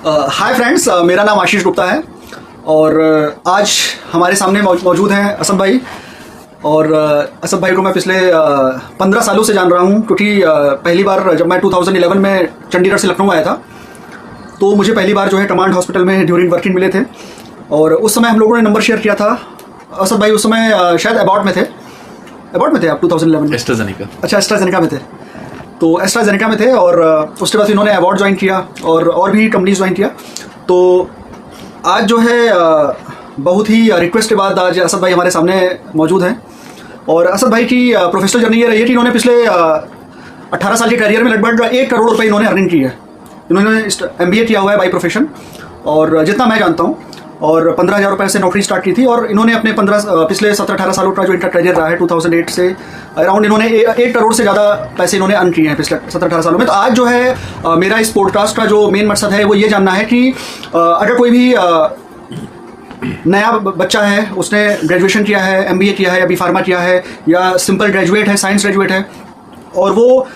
Hi friends, मेरा नाम आशीष गुप्ता है और आज हमारे सामने मौजूद हैं असद भाई। और असद भाई को मैं पिछले 15 सालों से जान रहा हूं, क्योंकि पहली बार जब मैं 2011 में चंडीगढ़ से लखनऊ आया था तो मुझे पहली बार जो है कमांड हॉस्पिटल में ड्यूरिंग वर्किंग मिले थे। और उस समय हम लोगों ने नंबर शेयर किया था। असद भाई उस समय शायद अबॉर्ड में थे आप 2011 में? एस्ट्राजेनेका। अच्छा, एस्ट्राजेनेका में थे। तो एस्ट्राजेनेका में थे और उसके बाद इन्होंने अवार्ड ज्वाइन किया और भी कंपनीज ज्वाइन किया। तो आज जो है बहुत ही रिक्वेस्ट के बाद आज असद भाई हमारे सामने मौजूद हैं। और असद भाई की प्रोफेशनल जर्नी ये रही है कि इन्होंने पिछले 18 साल के करियर में लगभग 1 करोड़ रुपए इन्होंने अर्निंग की है। इन्होंने MBA किया हुआ है बाई प्रोफेशन, और जितना मैं जानता हूँ, और 15,000 रुपये से नौकरी स्टार्ट की थी। और इन्होंने अपने पिछले 17-18 सालों का जो इनका करियर रहा है 2008 से अराउंड, इन्होंने 1 करोड़ से ज़्यादा पैसे इन्होंने अर्न किए हैं पिछले 17-18 सालों में। तो आज जो है मेरा इस पॉडकास्ट का जो मेन मकसद है वो ये जानना है कि अगर कोई भी नया बच्चा है, उसने ग्रेजुएशन किया है, MBA किया है या B.Pharma किया है, या सिंपल ग्रेजुएट है, साइंस ग्रेजुएट है, और वो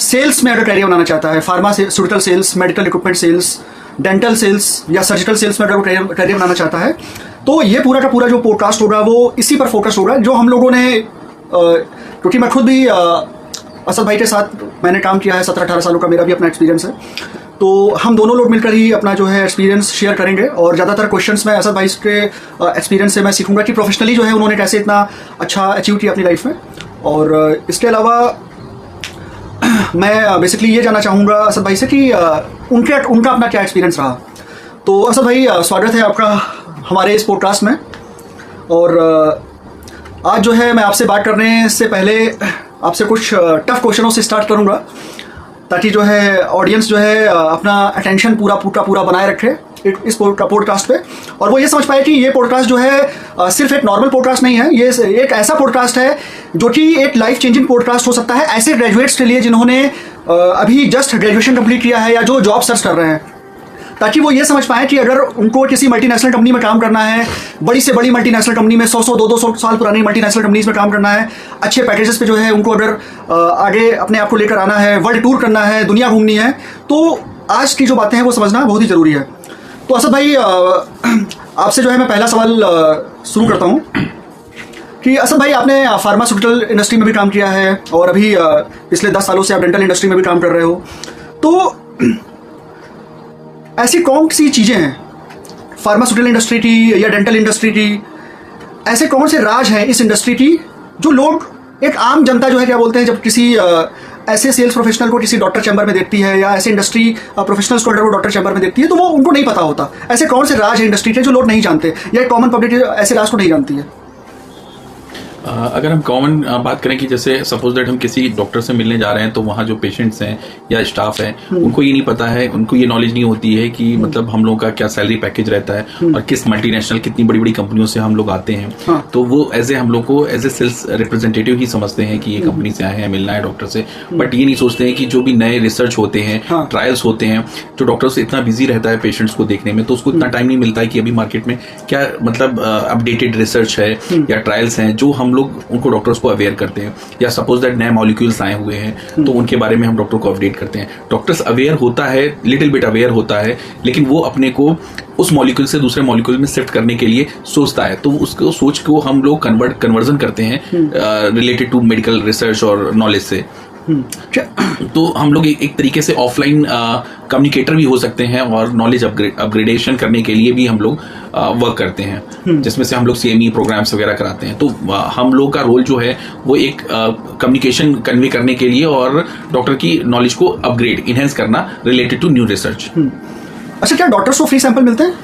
सेल्स में अगर करियर बनाना चाहता है, pharmaceutical sales, medical equipment sales, dental sales या सर्जिकल सेल्स में अगर वो करियर बनाना चाहता है, तो ये पूरा का पूरा जो पॉडकास्ट होगा वो इसी पर फोकस होगा जो हम लोगों ने, क्योंकि मैं खुद भी असद भाई के साथ मैंने काम किया है, 17-18 सालों का मेरा भी अपना एक्सपीरियंस है। तो हम दोनों लोग मिलकर ही अपना जो है एक्सपीरियंस शेयर करेंगे। और ज़्यादातर क्वेश्चंस मैं असद भाई के एक्सपीरियंस से मैं सीखूंगा कि प्रोफेशनली जो है उन्होंने कैसे इतना अच्छा अचीव किया अपनी लाइफ में। और इसके अलावा मैं बेसिकली ये जानना चाहूँगा असद भाई से कि उनका अपना क्या एक्सपीरियंस रहा। तो असद भाई, स्वागत है आपका हमारे इस पॉडकास्ट में। और आज जो है मैं आपसे बात करने से पहले आपसे कुछ टफ क्वेश्चनों से स्टार्ट करूँगा, ताकि जो है ऑडियंस जो है अपना अटेंशन पूरा बनाए रखे इस पॉडकास्ट पे, और वो ये समझ पाए कि ये पॉडकास्ट जो है सिर्फ एक नॉर्मल पॉडकास्ट नहीं है, ये एक ऐसा पॉडकास्ट है जो कि एक लाइफ चेंजिंग पॉडकास्ट हो सकता है ऐसे ग्रेजुएट्स के लिए जिन्होंने अभी जस्ट ग्रेजुएशन कंप्लीट किया है या जो जॉब सर्च कर रहे हैं, ताकि वो ये समझ पाए कि अगर उनको किसी मल्टीनेशनल कंपनी में काम करना है, बड़ी से बड़ी मल्टीनेशनल कंपनी में 100-100, 200 साल पुरानी मल्टीनेशनल कंपनीज में काम करना है, अच्छे पैकेजेस पे जो है उनको अगर आगे अपने आप को लेकर आना है, वर्ल्ड टूर करना है, दुनिया घूमनी है, तो आज की जो बातें हैं वो समझना बहुत ही ज़रूरी है। तो असद भाई, आपसे जो है मैं पहला सवाल शुरू करता हूँ कि असद भाई, आपने फार्मास्यूटिकल इंडस्ट्री में भी काम किया है और अभी पिछले 10 सालों से आप डेंटल इंडस्ट्री में भी काम कर रहे हो। तो ऐसी कौन सी चीज़ें हैं फार्मास्यूटिकल इंडस्ट्री की या डेंटल इंडस्ट्री की, ऐसे कौन से राज हैं इस इंडस्ट्री की जो लोग, एक आम जनता जो है क्या बोलते हैं, जब किसी ऐसे सेल्स प्रोफेशनल को किसी डॉक्टर चैम्बर में देखती है या ऐसे इंडस्ट्री प्रोफेशनल्स को अगर वो डॉक्टर चैम्बर में देखती है तो वो उनको नहीं पता होता। ऐसे कौन से राज है इंडस्ट्री के जो लोग नहीं जानते, या कॉमन पब्लिक ऐसे राज को नहीं जानती है? अगर हम कॉमन बात करें कि जैसे सपोज दैट हम किसी डॉक्टर से मिलने जा रहे हैं, तो वहाँ जो पेशेंट्स हैं या स्टाफ है उनको ये नहीं पता है, उनको ये नॉलेज नहीं होती है कि मतलब हम लोगों का क्या सैलरी पैकेज रहता है और किस मल्टीनेशनल कितनी बड़ी बड़ी कंपनियों से हम लोग आते हैं। हाँ। तो वो हम लोग को एज ए सेल्स रिप्रेजेंटेटिव ही समझते हैं कि ये कंपनी से आए हैं, मिलना है डॉक्टर से, बट ये नहीं सोचते हैं कि जो भी नए रिसर्च होते हैं, ट्रायल्स होते हैं, जो डॉक्टर्स इतना बिजी रहता है पेशेंट्स को देखने में, तो उसको इतना टाइम नहीं मिलता है कि अभी मार्केट में क्या मतलब अपडेटेड रिसर्च है या ट्रायल्स हैं जो हम लोग उनको डॉक्टर्स को अवेयर करते हैं। या सपोज दैट नए मॉलिक्यूल्स आए हुए हैं तो उनके बारे में हम डॉक्टर को अपडेट करते हैं। डॉक्टर्स अवेयर होता है, लिटिल बिट अवेयर होता है, लेकिन वो अपने को उस मॉलिक्यूल से दूसरे मॉलिक्यूल में शिफ्ट करने के लिए सोचता है, तो उसको सोच को हम लोग कन्वर्जन करते हैं रिलेटेड टू मेडिकल रिसर्च और नॉलेज से। तो हम लोग एक तरीके से ऑफलाइन कम्युनिकेटर भी हो सकते हैं और नॉलेज अपग्रेडेशन करने के लिए भी हम लोग वर्क करते हैं, जिसमें से हम लोग CME प्रोग्राम्स वगैरह कराते हैं। तो हम लोग का रोल जो है वो एक कम्युनिकेशन कन्वे करने के लिए और डॉक्टर की नॉलेज को अपग्रेड इनहेंस करना रिलेटेड टू न्यू रिसर्च। अच्छा, क्या डॉक्टर्स को फ्री सैंपल मिलते हैं?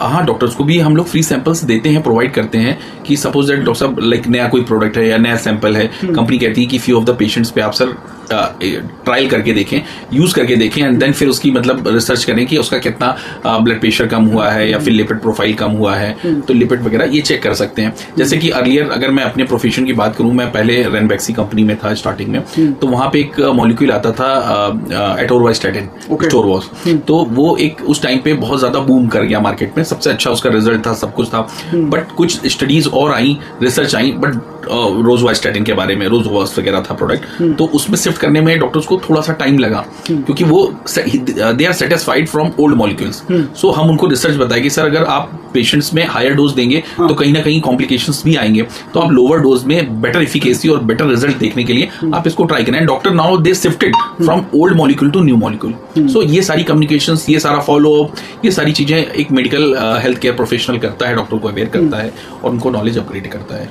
हाँ, डॉक्टर्स को भी हम लोग फ्री सैंपल्स देते हैं, प्रोवाइड करते हैं कि सपोज दैट डॉक्टर साहब लाइक नया कोई प्रोडक्ट है या नया सैंपल है, कंपनी कहती है कि फ्यू ऑफ द पेशेंट्स पे आप सर ट्रायल करके देखें, यूज करके देखें, एंड देन फिर उसकी मतलब रिसर्च करें कि उसका कितना ब्लड प्रेशर कम हुआ है या फिर लिपिड प्रोफाइल कम हुआ है, तो लिपिड वगैरह ये चेक कर सकते हैं। जैसे कि अर्लियर अगर मैं अपने प्रोफेशन की बात करूं, मैं पहले रेनबैक्सी कंपनी में था स्टार्टिंग में, तो वहां पे एक मॉलिक्यूल आता था एटोरवास्टैटिन, स्टोरवॉस, तो वो एक उस टाइम पे बहुत ज्यादा बूम कर गया मार्केट में, सबसे अच्छा उसका रिजल्ट था, सब कुछ था, बट कुछ स्टडीज और आई, रिसर्च आई, बट रोजवास्टैटिन के बारे में, रोजवास वगैरह था प्रोडक्ट, तो उसमें शिफ्ट करने में डॉक्टर्स को थोड़ा सा टाइम लगा, क्योंकि वो they are satisfied from old molecules. So हम उनको रिसर्च बताया कि सर अगर आप पेशेंट्स में हायर डोज देंगे तो कहीं ना कहीं कॉम्प्लिकेशंस भी आएंगे, तो आप लोअर डोज में बेटर एफिकेसी और बेटर रिजल्ट देखने के लिए आप इसको ट्राई करें। Doctor now they shifted from old molecule to new molecule. So ये सारी कम्युनिकेशंस, ये सारा फॉलोअप, ये सारी चीजें एक मेडिकल हेल्थ केयर प्रोफेशनल करता है, डॉक्टर को अवेयर करता है और उनको नॉलेज अपग्रेड करता है।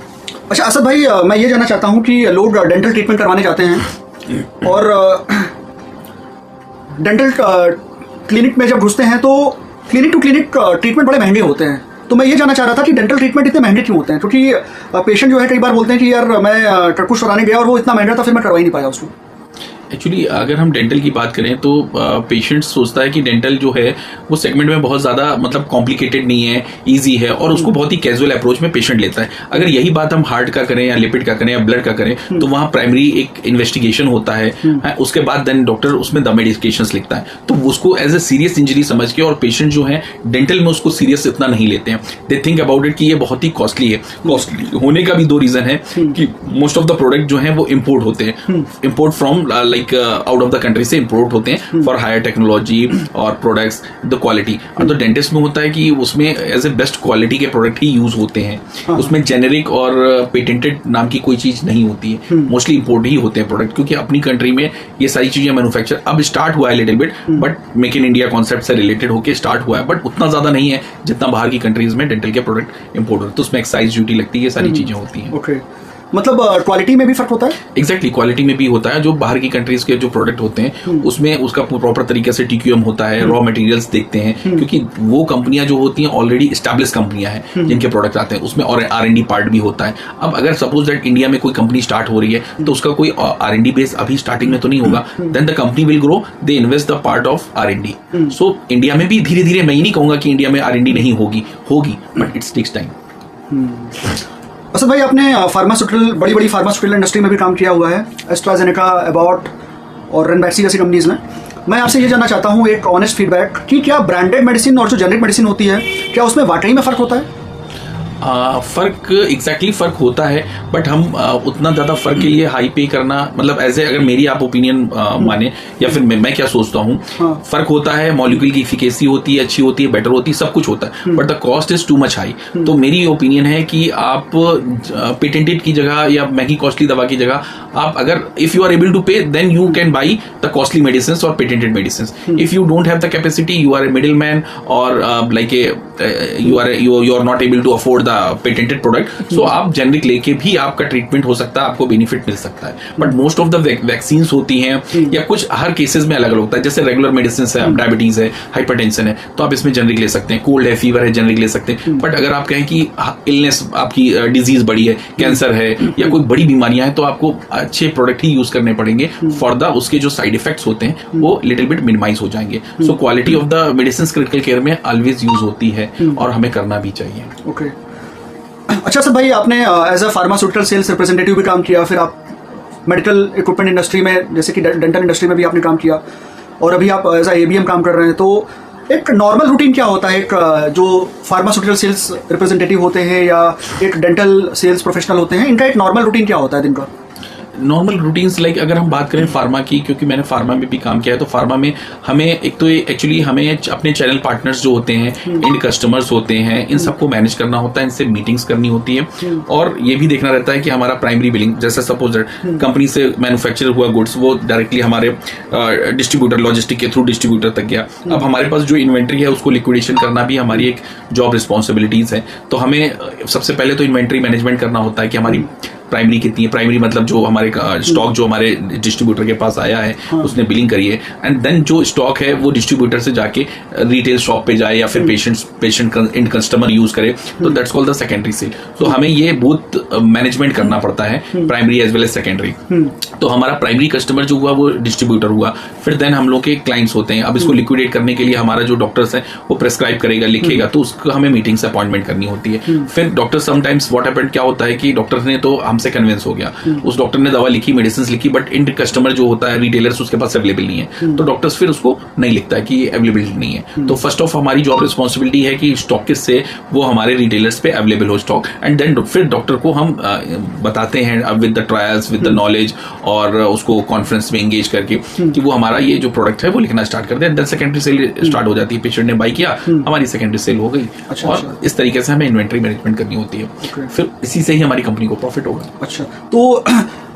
अच्छा असद भाई, मैं ये जानना चाहता हूँ कि लोग डेंटल ट्रीटमेंट करवाने जाते हैं और डेंटल क्लिनिक में जब घुसते हैं तो क्लिनिक टू क्लिनिक ट्रीटमेंट बड़े महंगे होते हैं। तो मैं ये जानना चाह रहा था कि डेंटल ट्रीटमेंट इतने महंगे क्यों होते हैं? क्योंकि पेशेंट जो है कई बार बोलते हैं कि यार मैं टटपुश कराने गया और वो इतना महंगा था, फिर मैं करवा ही नहीं पाया उसको। एक्चुअली अगर हम डेंटल की बात करें तो पेशेंट सोचता है कि डेंटल जो है वो सेगमेंट में बहुत ज़्यादा मतलब कॉम्प्लिकेटेड नहीं है, इजी है, और उसको बहुत ही कैजुअल अप्रोच में पेशेंट लेता है। अगर यही बात हम हार्ट का करें या लिपिड का करें या ब्लड का करें तो वहाँ प्राइमरी एक इन्वेस्टिगेशन होता है, उसके बाद देन डॉक्टर उसमें द मेडिकेशंस लिखता है, तो उसको एज ए सीरियस इंजरी समझ के, और पेशेंट जो है डेंटल में उसको सीरियस इतना नहीं लेते हैं। दे थिंक अबाउट इट कि ये बहुत ही कॉस्टली है। कॉस्टली होने का भी दो रीजन है कि मोस्ट ऑफ द प्रोडक्ट जो है वो इम्पोर्ट होते हैं, import from like out of the country से इम्पोर्ट होते हैं फॉर हायर टेक्नोलॉजी और प्रोडक्ट्स द क्वालिटी। और तो डेंटिस्ट में होता है कि उसमें एज ए बेस्ट क्वालिटी के प्रोडक्ट ही यूज होते हैं, उसमें जेनेरिक और पेटेंटेड नाम की कोई चीज नहीं होती है, मोस्टली इम्पोर्ट ही होते हैं प्रोडक्ट, क्योंकि अपनी कंट्री में ये सारी चीजें मैन्युफैक्चर अब स्टार्ट हुआ है little bit, but make in India concept से रिलेटेड होकर स्टार्ट हुआ है, बट उतना ज्यादा नहीं है जितना बाहर की कंट्रीज में डेंटल के प्रोडक्ट इम्पोर्ट होते हैं, तो उसमें एक्साइज ड्यूटी लगती है, ये सारी चीजें होती हैं। ओके, मतलब क्वालिटी में भी फर्क होता है? एग्जैक्टली, क्वालिटी में भी होता है। जो बाहर की कंट्रीज के जो प्रोडक्ट होते हैं उसमें उसका प्रॉपर तरीके से टीक्यूएम होता है, रॉ मटेरियल्स देखते हैं, क्योंकि वो कंपनियां जो होती हैं ऑलरेडी एस्टैब्लिश कंपनियां हैं जिनके प्रोडक्ट आते हैं, उसमें और R&D पार्ट भी होता है। अब अगर सपोज दैट इंडिया में कोई कंपनी स्टार्ट हो रही है तो उसका कोई R&D बेस अभी स्टार्टिंग में तो नहीं होगा, then the company will grow, they invest the part of R&D। So India में भी धीरे धीरे, मैं ही नहीं कहूंगा कि इंडिया में R&D नहीं होगी, but it's takes time. Asad भाई, आपने फार्मास्यूटिकल, बड़ी बड़ी फार्मास्यूटिकल इंडस्ट्री में भी काम किया हुआ है, एस्ट्राजेनेका, एबॉट और रेनबैक्सी जैसी कंपनीज में। मैं आपसे ये जानना चाहता हूँ एक ऑनेस्ट फीडबैक कि क्या ब्रांडेड मेडिसिन और जो जेनरिक मेडिसिन होती है, क्या उसमें वाकई में फ़र्क होता है? फर्क एग्जैक्टली फर्क होता है, बट हम उतना ज्यादा फर्क के लिए हाई पे करना, मतलब एज ए, अगर मेरी आप ओपिनियन माने या फिर मैं क्या सोचता हूँ, फर्क होता है। मॉलिक्यूल की इफिकेसी होती है, अच्छी होती है, बेटर होती है, सब कुछ होता है, but the cost is too much high. तो मेरी ओपिनियन है कि आप पेटेंटेड की जगह या महंगी कॉस्टली दवा की जगह आप अगर if you are able to pay, then you can buy the costly medicine और patented medicine. If you don't have the capacity, you are a middle man और like you are not able to afford the patented product, so आप generic लेके भी आपका treatment हो सकता है, आपको बेनिफिट मिल सकता है। But most of the vaccine होती हैं या कुछ हर केसेस में अलग अलग होता है, जैसे रेगुलर मेडिसिन है, डायबिटीज है, हाइपरटेंशन है, तो आप इसमें जेनरिक ले सकते हैं, कोल्ड है, फीवर है, जेनरिक ले सकते हैं। बट अगर आप कहें कि इलनेस, आपकी डिजीज बड़ी है, कैंसर है या कोई बड़ी बीमारियां हैं, तो आपको अच्छे प्रोडक्ट ही यूज करने पड़ेंगे फॉर द उसके जो साइड इफेक्ट्स होते हैं वो लिटिल बिट मिनिमाइज हो जाएंगे। So quality of the medicine critical care में ऑलवेज यूज होती है और हमें करना भी चाहिए। ओके, अच्छा सर भाई, आपने as a pharmaceutical sales representative भी काम किया, फिर आप मेडिकल इक्विपमेंट इंडस्ट्री में जैसे कि डेंटल इंडस्ट्री में भी आपने काम किया, और अभी आप एज अ ABM काम कर रहे हैं। तो एक नॉर्मल रूटीन क्या होता है, एक जो फार्मास्यूटिकल सेल्स रिप्रेजेंटेटिव होते हैं या एक डेंटल सेल्स प्रोफेशनल होते हैं, इनका एक नॉर्मल रूटीन क्या होता है दिन का? नॉर्मल रूटीन्स लाइक अगर हम बात करें फार्मा की, क्योंकि मैंने फार्मा में भी काम किया है, तो फार्मा में हमें एक तो एक्चुअली हमें अपने चैनल पार्टनर्स जो होते हैं, इंड कस्टमर्स होते हैं, इन सबको मैनेज करना होता है, इनसे मीटिंग्स करनी होती है, और ये भी देखना रहता है कि हमारा प्राइमरी बिलिंग, जैसे सपोज कंपनी से मैन्युफैक्चर हुआ गुड्स वो डायरेक्टली हमारे डिस्ट्रीब्यूटर, लॉजिस्टिक के थ्रू डिस्ट्रीब्यूटर तक गया। अब हमारे पास जो इन्वेंट्री है उसको लिक्विडेशन करना भी हमारी एक जॉब रिस्पॉन्सिबिलिटीज है। तो हमें सबसे पहले तो इन्वेंट्री मैनेजमेंट करना होता है कि हमारी प्राइमरी कितनी है, प्राइमरी मतलब जो हमारे स्टॉक जो हमारे डिस्ट्रीब्यूटर के पास आया है उसने बिलिंग करी है, एंड देन जो स्टॉक है वो डिस्ट्रीब्यूटर से जाके रिटेल शॉप पे जाए या फिर पेशेंट इंड कस्टमर यूज करे, तो that's called the secondary sale. तो हमें ये बहुत मैनेजमेंट करना पड़ता है, primary as well as secondary. तो हमारा प्राइमरी कस्टमर जो हुआ वो डिस्ट्रीब्यूटर हुआ, फिर देन हम लोग के क्लाइंट्स होते हैं। अब इसको लिक्विडेट करने के लिए हमारा जो डॉक्टर्स है वो प्रेस्क्राइब करेगा, लिखेगा, तो उसको हमें मीटिंग से अपॉइंटमेंट करनी होती है। फिर डॉक्टर समटाइम्स व्हाट हैपेंड क्या होता है कि डॉक्टर ने तो हमसे हमसे कन्विंस हो गया, उस डॉक्टर ने दवा लिखी, मेडिसिन लिखी, बट इन कस्टमर जो होता है रिटेलर्स उसके पास अवेलेबल नहीं है, तो डॉक्टर्स फिर उसको नहीं लिखता है कि ये अवेलेबिलिटी नहीं है। तो फर्स्ट ऑफ हमारी जॉब रिस्पॉन्सिबिलिटी है कि स्टॉकिस्ट से वो हमारे रिटेलर्स पे अवेलेबल हो स्टॉक, एंड देन फिर डॉक्टर को हम बताते हैं with the trials, with the knowledge, और उसको कॉन्फ्रेंस में एंगेज करके कि वो हमारा ये जो प्रोडक्ट है वो लिखना स्टार्ट कर दे, देन सेकेंडरी सेल स्टार्ट हो जाती है। पेशेंट ने बाई किया, हमारी सेकेंडरी सेल हो गई, और इस तरीके से हमें इन्वेंट्री मैनेजमेंट करनी होती है, फिर इसी से ही हमारी कंपनी को प्रॉफिट होगा। अच्छा, तो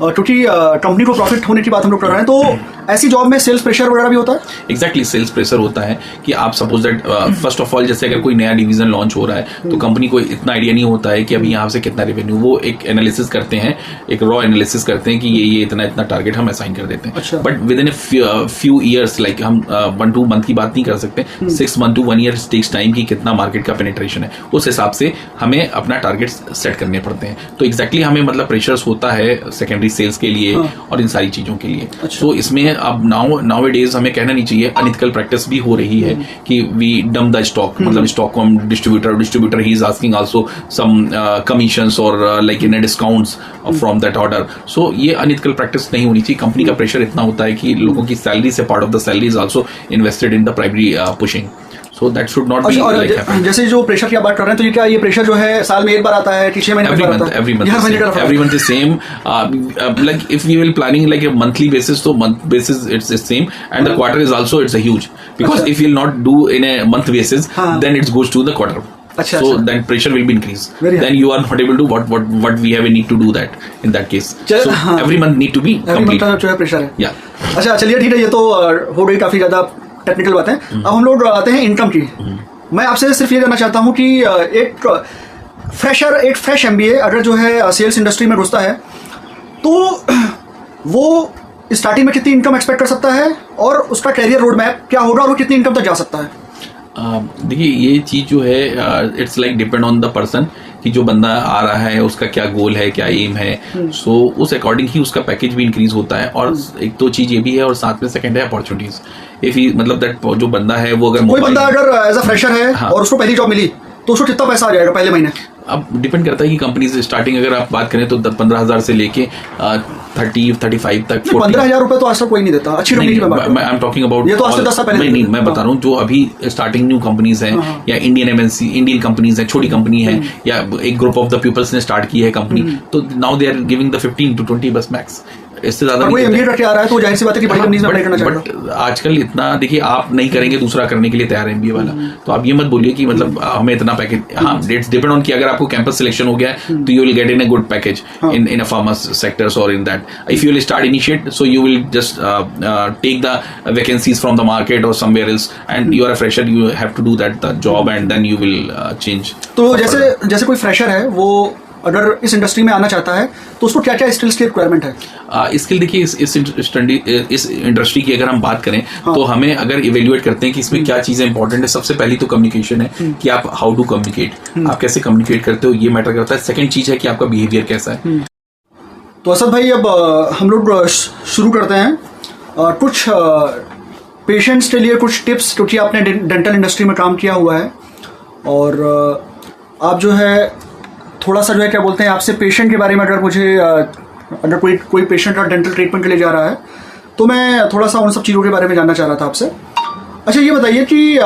क्योंकि कंपनी को प्रॉफिट होने की बात हम लोग कर रहे हैं, तो ऐसी जॉब में सेल्स प्रेशर वगैरह भी होता है? एग्जैक्टली, सेल्स प्रेशर होता है कि आप suppose that first of all जैसे अगर कोई नया डिवीजन लॉन्च हो रहा है तो कंपनी को इतना आइडिया नहीं होता है कि अभी यहाँ से कितना रेवेन्यू, वो एक एनालिसिस करते हैं, एक रॉ एनालिसिस करते हैं कि ये इतना इतना टारगेट हम असाइन कर देते हैं। But with in a few years, like हम 1-2 मंथ की बात नहीं कर सकते, 6 months to 1 year takes time की कितना मार्केट का पेनिट्रेशन है, उस हिसाब से हमें अपना टारगेट सेट करने पड़ते हैं। तो एग्जैक्टली हमें मतलब प्रेशर्स होता है सेकेंडरी सेल्स के लिए और इन सारी चीजों के लिए। तो इसमें अब नाउ डेज हमें कहना नहीं चाहिए, अनइथिकल प्रैक्टिस भी हो रही है कि वी डम द स्टॉक, मतलब स्टॉक को हम distributor he is asking also some commissions और like in discounts from that order. So ये अनइथिकल प्रैक्टिस नहीं होनी चाहिए। कंपनी का प्रेशर इतना होता है कि लोगों की सैलरी से part of the salary is also invested in the primary pushing, so that should not be like happening. जैसे जो प्रेशर की आप बात कर रहे हैं, तो ये क्या ये प्रेशर जो है साल में एक बार आता है कि 6 महीने में आता है? Every month is same. Like if we will planning like a monthly basis, so month basis it's the same, and the quarter is also it's a huge, because if you will not do in a month basis, then it goes to the quarter. So then pressure will be increased. Then you are not able to what we have a need to do that in that case. So every month need to be complete. जो है pressure है। Yeah. अच्छा, चलिए ठीक है, ये तो हो गई काफी ज्यादा टेक्निकल बात है। अब हम लोग आते हैं इनकम की। मैं आपसे सिर्फ ये जानना चाहता हूँ कि एक फ्रेश MBA अगर जो है सेल्स इंडस्ट्री में घुसता है तो वो स्टार्टिंग में कितनी इनकम एक्सपेक्ट कर सकता है, और उसका कैरियर रोड मैप क्या होगा, और वो कितनी इनकम तक जा सकता है? देखिए, ये चीज जो है it's like depend on the person कि जो बंदा आ रहा है उसका क्या गोल है, क्या एम है। सो उस अकॉर्डिंग ही उसका पैकेज भी इंक्रीज होता है। और एक तो चीज ये भी है, और साथ में सेकंड है अपॉर्चुनिटीज। इफ मतलब दैट जो बंदा है वो अगर कोई बंदा अगर एज अ फ्रेशर है और उसको पहली जॉब मिली तो उसको कितना पैसा आ जाएगा पहले महीने? अब डिपेंड करता है कि कंपनी से स्टार्टिंग अगर आप बात करें तो 15,000 से लेके 30-35 तक। 15,000 रुपए तो आज तक कोई नहीं देता अच्छी कंपनी की बात। आई एम टॉकिंग अबाउट ये तो आज से 10 साल पहले नहीं, मैं बता रहा हूँ जो अभी स्टार्टिंग न्यू कंपनीज हैं या इंडियन MNC इंडियन कंपनीज हैं, छोटी कंपनी है, या एक ग्रुप ऑफ द पीपल्स ने स्टार्ट की है कंपनी, तो now they are giving the 15 to 20 बस मैक्स। इससे ज्यादा कोई MBA करके आ रहा है तो जाहिर सी बात है कि बड़ी कंपनीज में अप्लाई करना चाहेगा। बट आजकल इतना देखिए, आप नहीं करेंगे दूसरा करने के लिए तैयार है MBA वाला, तो आप ये मत बोलिए कि मतलब हमें इतना पैकेज। हाँ, इट्स डिपेंड ऑन कि अगर आपको कैंपस सिलेक्शन हो गया तो you will get in a good package in a pharma sectors और in that. If you will start initiate, so you will just take the vacancies from the market और somewhere else, and you are a fresher, you have to do that the job, and then you will change. तो जैसे कोई fresher है वो अगर इस industry में आना चाहता है तो उसको क्या क्या स्किल्स की रिक्वायरमेंट है? स्किल देखिए, इस इंडस्ट्री की अगर हम बात करें तो हमें अगर इवेल्युएट करते हैं कि इसमें क्या चीजें इंपॉर्टेंट है, सबसे पहली तो कम्युनिकेशन है कि आप हाउ टू कम्युनिकेट, आप कैसे कम्युनिकेट करते हो, ये मैटर करता है। सेकंड चीज है कि आपका बिहेवियर कैसा है। तो असद भाई, अब हम लोग शुरू करते हैं कुछ पेशेंट्स के लिए कुछ टिप्स, क्योंकि आपने डेंटल इंडस्ट्री में काम किया हुआ है और आप जो है थोड़ा सा जो है क्या बोलते हैं, आपसे पेशेंट के बारे में अगर मुझे अगर कोई पेशेंट का डेंटल ट्रीटमेंट के लिए जा रहा है तो मैं थोड़ा सा उन सब चीज़ों के बारे में जानना चाह रहा था आपसे। अच्छा, ये बताइए कि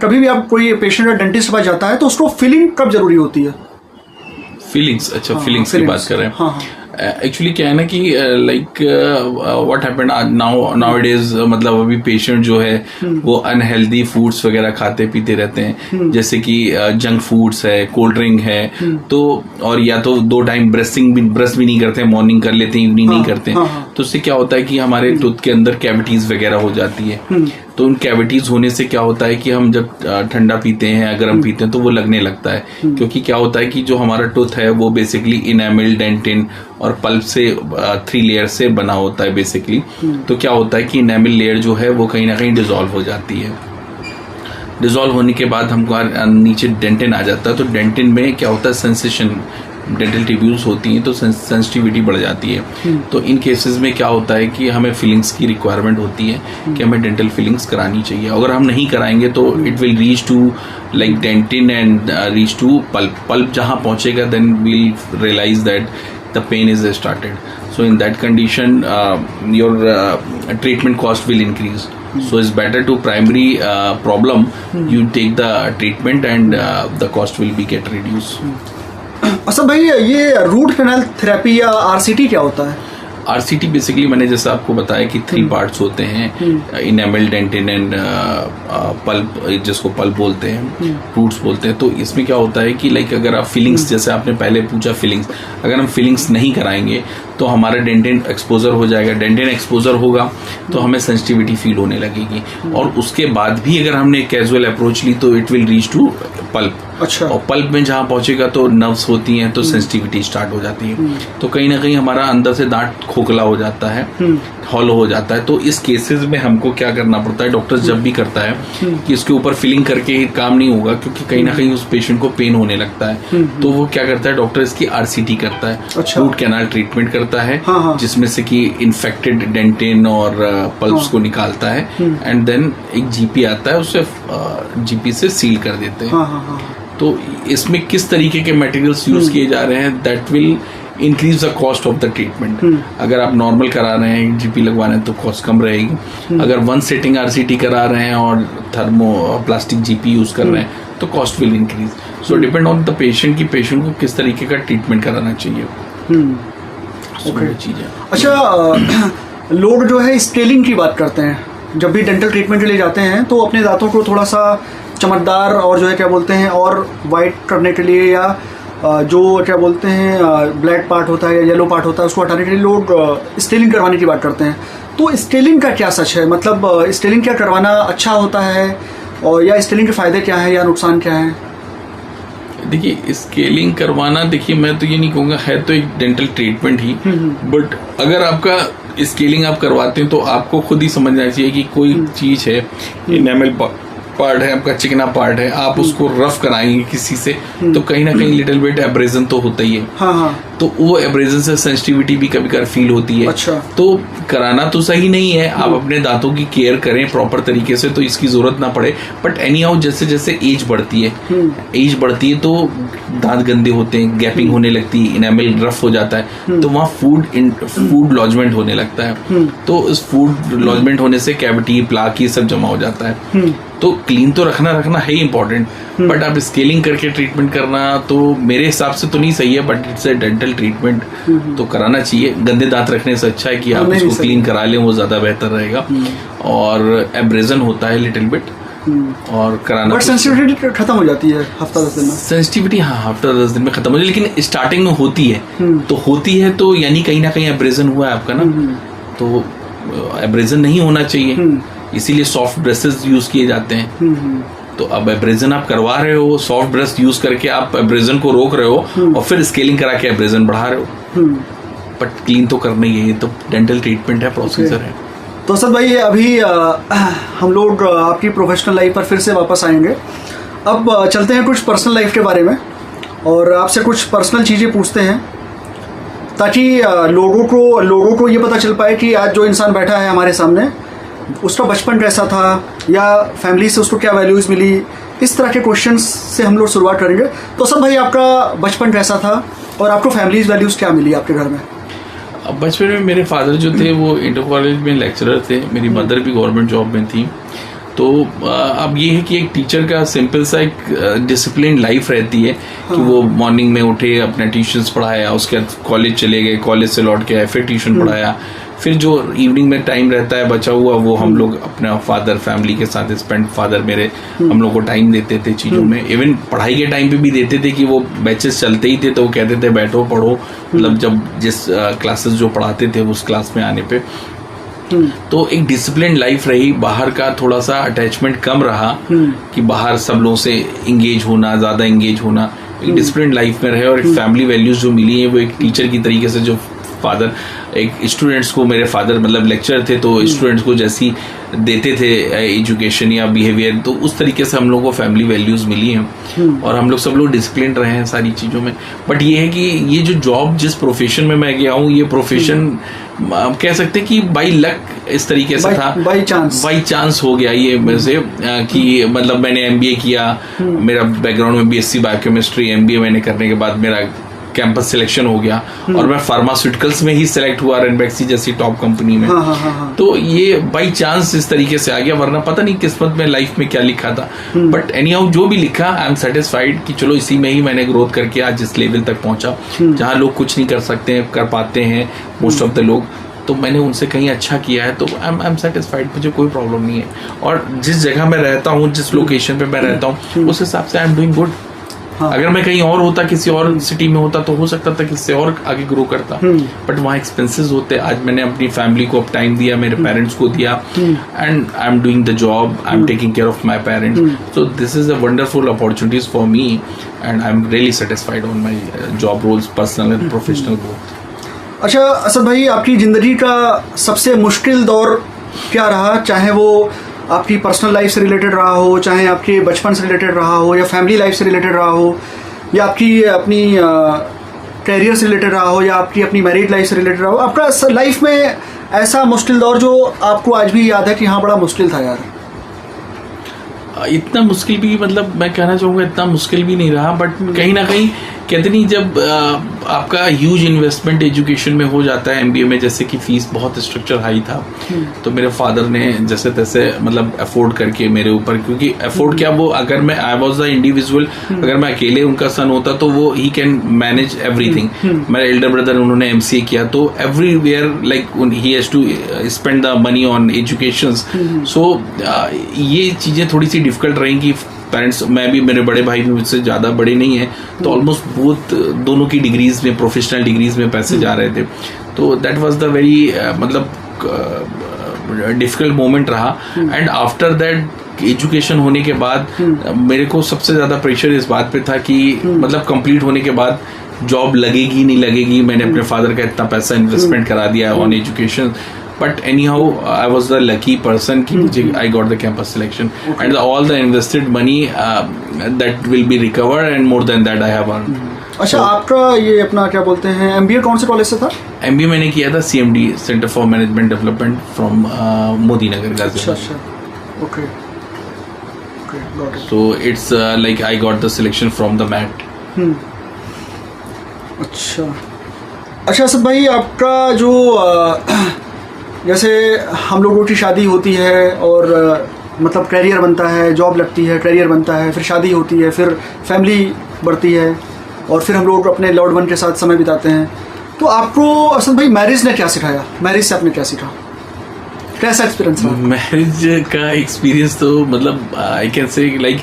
कभी भी आप कोई पेशेंट या डेंटिस्ट के पास जाता है तो उसको फीलिंग कब जरूरी होती है? फीलिंग्स, अच्छा, फीलिंग्स की बात कर रहे हैं। हाँ। एक्चुअली क्या है ना कि like what happened now days, मतलब अभी पेशेंट जो है वो अनहेल्दी फूड्स वगैरह खाते पीते रहते हैं, जैसे कि जंक फूड्स है, कोल्ड ड्रिंक है, तो और या तो 2 टाइम ब्रश भी नहीं करते, मॉर्निंग कर लेते हैं, इवनिंग नहीं करते। तो उससे क्या होता है कि हमारे टूथ के अंदर कैविटीज वगैरह हो जाती है। तो उन कैविटीज होने से क्या होता है कि हम जब ठंडा पीते हैं या गर्म पीते हैं तो वो लगने लगता है, क्योंकि क्या होता है कि जो हमारा टूथ है वो बेसिकली इनेमल, डेंटिन और पल्प से 3 लेयर से बना होता है बेसिकली। तो क्या होता है कि इनेमल लेयर जो है वो कहीं ना कहीं डिसॉल्व हो जाती है। डिसॉल्व होने के बाद हमको नीचे डेंटिन आ जाता है। तो डेंटिन में क्या होता है, सेंसेशन, डेंटल ट्यूब्यूल्स होती हैं तो सेंसिटिविटी बढ़ जाती है। तो इन केसेस में क्या होता है कि हमें फीलिंग्स की रिक्वायरमेंट होती है कि हमें डेंटल फीलिंग्स करानी चाहिए। अगर हम नहीं कराएंगे तो it will reach to like dentin and reach to pulp. जहाँ पहुँचेगा then we'll realise that the pain is started. So in that condition, your treatment cost will increase. So it's better to primary problem, you take the treatment and the cost will be get reduced. Asad भाई, ये root canal therapy या RCT क्या होता है? RCT basically मैंने जैसे आपको बताया कि 3 पार्ट्स होते हैं, इनेमल, डेंटिन एंड पल्प, जिसको पल्प बोलते हैं, रूट्स बोलते हैं. तो इसमें क्या होता है कि लाइक अगर आप फीलिंग्स, जैसे आपने पहले पूछा फीलिंग्स, अगर हम फीलिंग्स नहीं कराएंगे तो हमारा डेंटिन एक्सपोजर हो जाएगा. डेंटिन एक्सपोजर होगा तो हमें सेंसिटिविटी फील होने लगेगी, और उसके बाद भी अगर हमने कैजुअल अप्रोच ली तो it will reach to pulp. अच्छा. और पल्प में जहाँ पहुंचेगा तो नर्व्स होती हैं, तो सेंसिटिविटी स्टार्ट हो जाती है. तो कहीं ना कहीं हमारा अंदर से दांत खोखला हो जाता है, हॉलो हो जाता है. तो इस केसेस में हमको क्या करना पड़ता है, डॉक्टर जब भी करता है कि इसके ऊपर फिलिंग करके काम नहीं होगा, क्योंकि कहीं ना कहीं उस पेशेंट को पेन होने लगता है. तो वो क्या करता है, डॉक्टर इसकी आरसीटी करता है, रूट कैनाल ट्रीटमेंट करता है, जिसमें से कि इन्फेक्टेड डेंटिन और पल्प्स को निकालता है, एंड देन एक जीपी आता है, उसे जीपी से सील कर देते हैं. तो इसमें किस तरीके के मटेरियल्स यूज किए जा रहे हैं, that will increase the cost of the treatment. अगर आप नॉर्मल करा रहे हैं, जीपी लगवा रहे हैं, तो कॉस्ट कम रहेगी. अगर 1 सेटिंग आरसीटी करा रहे हैं और थर्मो प्लास्टिक जीपी यूज कर रहे हैं, तो cost will increase. So depend on the patient की पेशेंट को किस तरीके का ट्रीटमेंट कराना चाहिए. चीजें. अच्छा, लोग जो है स्केलिंग की बात करते हैं, जब भी डेंटल ट्रीटमेंट के लिए जाते हैं तो अपने दांतों को थोड़ा सा चमकदार और जो है क्या बोलते हैं और वाइट करने के लिए, या जो क्या बोलते हैं ब्लैक पार्ट होता है या येलो पार्ट होता है, उसको हटाने के लिए लोग स्केलिंग करवाने की बात करते हैं. तो स्केलिंग का क्या सच है? मतलब स्केलिंग क्या करवाना अच्छा होता है, और या स्केलिंग के फायदे क्या है या नुकसान क्या है? देखिए, स्केलिंग करवाना, देखिए मैं तो ये नहीं कहूँगा, है तो एक डेंटल ट्रीटमेंट ही, बट अगर आपका स्केलिंग आप करवाते हैं तो आपको खुद ही समझना चाहिए कि कोई चीज है, इनेमल पार्ट है, आपका चिकना पार्ट है, आप उसको रफ कराएंगे किसी से, तो कहीं ना कहीं लिटिल बिट एब्रेजन तो होता ही है. हाँ. तो वो एब्रेजन से सेंसिटिविटी भी कभी कभी फील होती है. अच्छा. तो कराना तो सही नहीं है. आप अपने दांतों की केयर करें प्रॉपर तरीके से, तो इसकी जरूरत ना पड़े. बट एनी हाउ, जैसे जैसे एज बढ़ती है तो दांत गंदे होते हैं, गैपिंग होने लगती है, इनेमल रफ हो जाता है, तो वहाँ फूड लॉजमेंट होने लगता है. तो इस फूड लॉजमेंट होने से कैविटी, प्लाक, ये सब जमा हो जाता है. तो क्लीन तो रखना है इम्पोर्टेंट, बट आप स्केलिंग करके ट्रीटमेंट करना तो मेरे हिसाब से तो नहीं सही है. But it's a dental treatment, तो कराना चाहिए. गंदे दांत रखने से अच्छा है कि आप उसको क्लीन करा लें, वो ज्यादा बेहतर रहेगा. और एब्रेजन होता है लिटिल बिट, और कराना. बट सेंसिटिविटी खत्म हो जाती है हफ्ता 10 दिन में. सेंसिटिविटी हफ्ता 10 दिन में खत्म हो जाती है, लेकिन स्टार्टिंग में होती है, तो यानी कहीं ना कहीं एब्रेजन हुआ है आपका ना. तो एब्रेजन नहीं होना चाहिए, इसीलिए सॉफ्ट ब्रशेस यूज किए जाते हैं. तो अब एब्रेजन आप करवा रहे हो, सॉफ्ट ब्रश यूज करके आप एब्रेजन को रोक रहे हो, और फिर स्केलिंग करा के एब्रेजन बढ़ा रहे हो. बट क्लीन तो करना ही है, ये तो डेंटल ट्रीटमेंट है, प्रोसीजर है. तो असद भाई, अभी हम लोग आपकी प्रोफेशनल लाइफ पर फिर से वापस आएंगे. अब चलते हैं कुछ पर्सनल लाइफ के बारे में, और आपसे कुछ पर्सनल चीज़ें पूछते हैं, ताकि लोगों को ये पता चल पाए कि आज जो इंसान बैठा है हमारे सामने, उसका बचपन कैसा था, या फैमिली से उसको क्या वैल्यूज़ मिली. इस तरह के क्वेश्चंस से हम लोग शुरुआत करेंगे. तो सब भाई, आपका बचपन कैसा था, और आपको फैमिली वैल्यूज़ क्या मिली आपके घर में? बचपन में मेरे फादर जो थे वो इंटर कॉलेज में लेक्चरर थे, मेरी मदर भी गवर्नमेंट जॉब में थी. तो अब ये है कि एक टीचर का सिंपल सा एक डिसिप्लिन लाइफ रहती है कि वो मॉर्निंग में उठे, अपना ट्यूशन्स पढ़ाया, उसके बाद कॉलेज चले गए, कॉलेज से लौट के आए, फिर ट्यूशन पढ़ाया, फिर जो इवनिंग में टाइम रहता है बचा हुआ, वो हम लोग अपना फादर फैमिली के साथ स्पेंड, फादर मेरे हम लोग को टाइम देते थे चीज़ों में. इवन पढ़ाई के टाइम पे भी देते थे कि वो बैचेस चलते ही थे, तो वो कहते थे बैठो पढ़ो, मतलब जब जिस क्लासेस जो पढ़ाते थे उस क्लास में आने पे. तो एक डिसिप्लिन लाइफ रही. बाहर का थोड़ा सा अटैचमेंट कम रहा कि बाहर सब लोगों से इंगेज होना, ज़्यादा इंगेज होना. एक डिसिप्लिन लाइफ में रहे, और एक फैमिली वैल्यूज जो मिली है वो एक टीचर की तरीके से, जो फादर एक स्टूडेंट्स को, मेरे फादर मतलब लेक्चरर थे, तो स्टूडेंट्स को जैसी देते थे एजुकेशन या बिहेवियर, तो उस तरीके से हम लोग को फैमिली वैल्यूज मिली हैं, और हम लोग सब लोग डिसिप्लिन रहे हैं सारी चीज़ों में. बट ये है कि ये जो जॉब, जिस प्रोफेशन में मैं गया हूँ, ये प्रोफेशन आप कह सकते हैं कि बाई लक इस तरीके से था, बाई चांस हो गया ये मेरे से, कि मतलब मैंने MBA किया, मेरा बैकग्राउंड में BSc बायोकेमिस्ट्री, MBA मैंने करने के बाद मेरा कैंपस सिलेक्शन हो गया और मैं फार्मास्यूटिकल्स में ही सिलेक्ट हुआ रेनबैक्सी जैसी टॉप कंपनी में। तो ये बाई चांस इस तरीके से आ गया, वरना पता नहीं किस्मत में लाइफ में क्या लिखा था। बट एनी हाउ जो भी लिखा, आई एम सेटिस्फाइड कि चलो इसी में ही मैंने ग्रोथ करके आज इस लेवल तक पहुंचा जहां लोग कुछ नहीं कर सकते, कर पाते हैं मोस्ट ऑफ द लोग। तो मैंने उनसे कहीं अच्छा किया है, तो आई एम सेटिस्फाइड, मुझे कोई प्रॉब्लम नहीं है। और जिस जगह मैं रहता हूँ, जिस लोकेशन पे मैं रहता हूँ, उस हिसाब से आई एम डूइंग गुड। अगर मैं कहीं और होता, किसी और सिटी में होता, तो हो सकता था कि इससे और आगे ग्रो करता, बट वहाँ एक्सपेंसेस होते। आज मैंने अपनी फैमिली को अब टाइम दिया, मेरे पेरेंट्स को दिया, and I am doing the job, I am taking care of my parents. So this is a wonderful opportunities for me, and I am really satisfied on my job roles, personal and professional growth. अच्छा असद भाई, आपकी ज़िंदगी का सबसे मुश्किल दौर क्या रहा? चाहे वो आपकी पर्सनल लाइफ से रिलेटेड रहा हो, चाहे आपके बचपन से रिलेटेड रहा हो, या फैमिली लाइफ से रिलेटेड रहा हो, या आपकी अपनी कैरियर से रिलेटेड रहा हो, या आपकी अपनी मैरिड लाइफ से रिलेटेड रहा हो, आपका लाइफ में ऐसा मुश्किल दौर जो आपको आज भी याद है कि हाँ बड़ा मुश्किल था यार? इतना मुश्किल भी, मतलब मैं कहना चाहूँगा इतना मुश्किल भी नहीं रहा, बट कहीं ना कहीं कहते नहीं, जब आपका ह्यूज इन्वेस्टमेंट एजुकेशन में हो जाता है, एमबीए में जैसे कि फीस बहुत स्ट्रक्चर हाई था, तो मेरे फादर ने जैसे तैसे मतलब अफोर्ड करके मेरे ऊपर, क्योंकि अफोर्ड क्या, वो अगर मैं आई वॉज द इंडिविजुअल, अगर मैं अकेले उनका सन होता तो वो ही कैन मैनेज एवरीथिंग। मेरा एल्डर ब्रदर, उन्होंने एमसीए किया, तो everywhere like he has to spend the money on education. So ये चीज़ें थोड़ी सी डिफिकल्ट रहेंगी। पेरेंट्स, मैं भी, मेरे बड़े भाई भी मुझसे ज़्यादा बड़े नहीं हैं, तो ऑलमोस्ट बोथ दोनों की डिग्रीज में, प्रोफेशनल डिग्रीज में पैसे जा रहे थे। तो दैट वाज द वेरी मतलब डिफिकल्ट मोमेंट रहा। एंड आफ्टर दैट एजुकेशन होने के बाद मेरे को सबसे ज़्यादा प्रेशर इस बात पे था कि मतलब कंप्लीट होने के बाद जॉब लगेगी नहीं लगेगी। मैंने अपने फादर का इतना पैसा इन्वेस्टमेंट करा दिया on education, but anyhow I was the lucky person कि I got the campus selection, and all the invested money that will be recovered, and more than that I have earned. अच्छा, आपका ये अपना क्या बोलते हैं, एमबीए कौन से कॉलेज से था? एमबीए मैंने किया था CMD, centre for management development, from Modi Nagar, Ghaziabad. अच्छा, okay, got it. So it's like I got the selection from the MAT. अच्छा असद भाई, आपका जो जैसे हम लोगों की शादी होती है और मतलब कैरियर बनता है, जॉब लगती है, कैरियर बनता है, फिर शादी होती है, फिर फैमिली बढ़ती है, और फिर हम लोग अपने लव्ड वन के साथ समय बिताते हैं। तो आपको असद भाई मैरिज ने क्या सिखाया? मैरिज से आपने क्या सीखा? कैसा एक्सपीरियंस रहा? मैरिज का एक्सपीरियंस तो मतलब आई कैन से लाइक,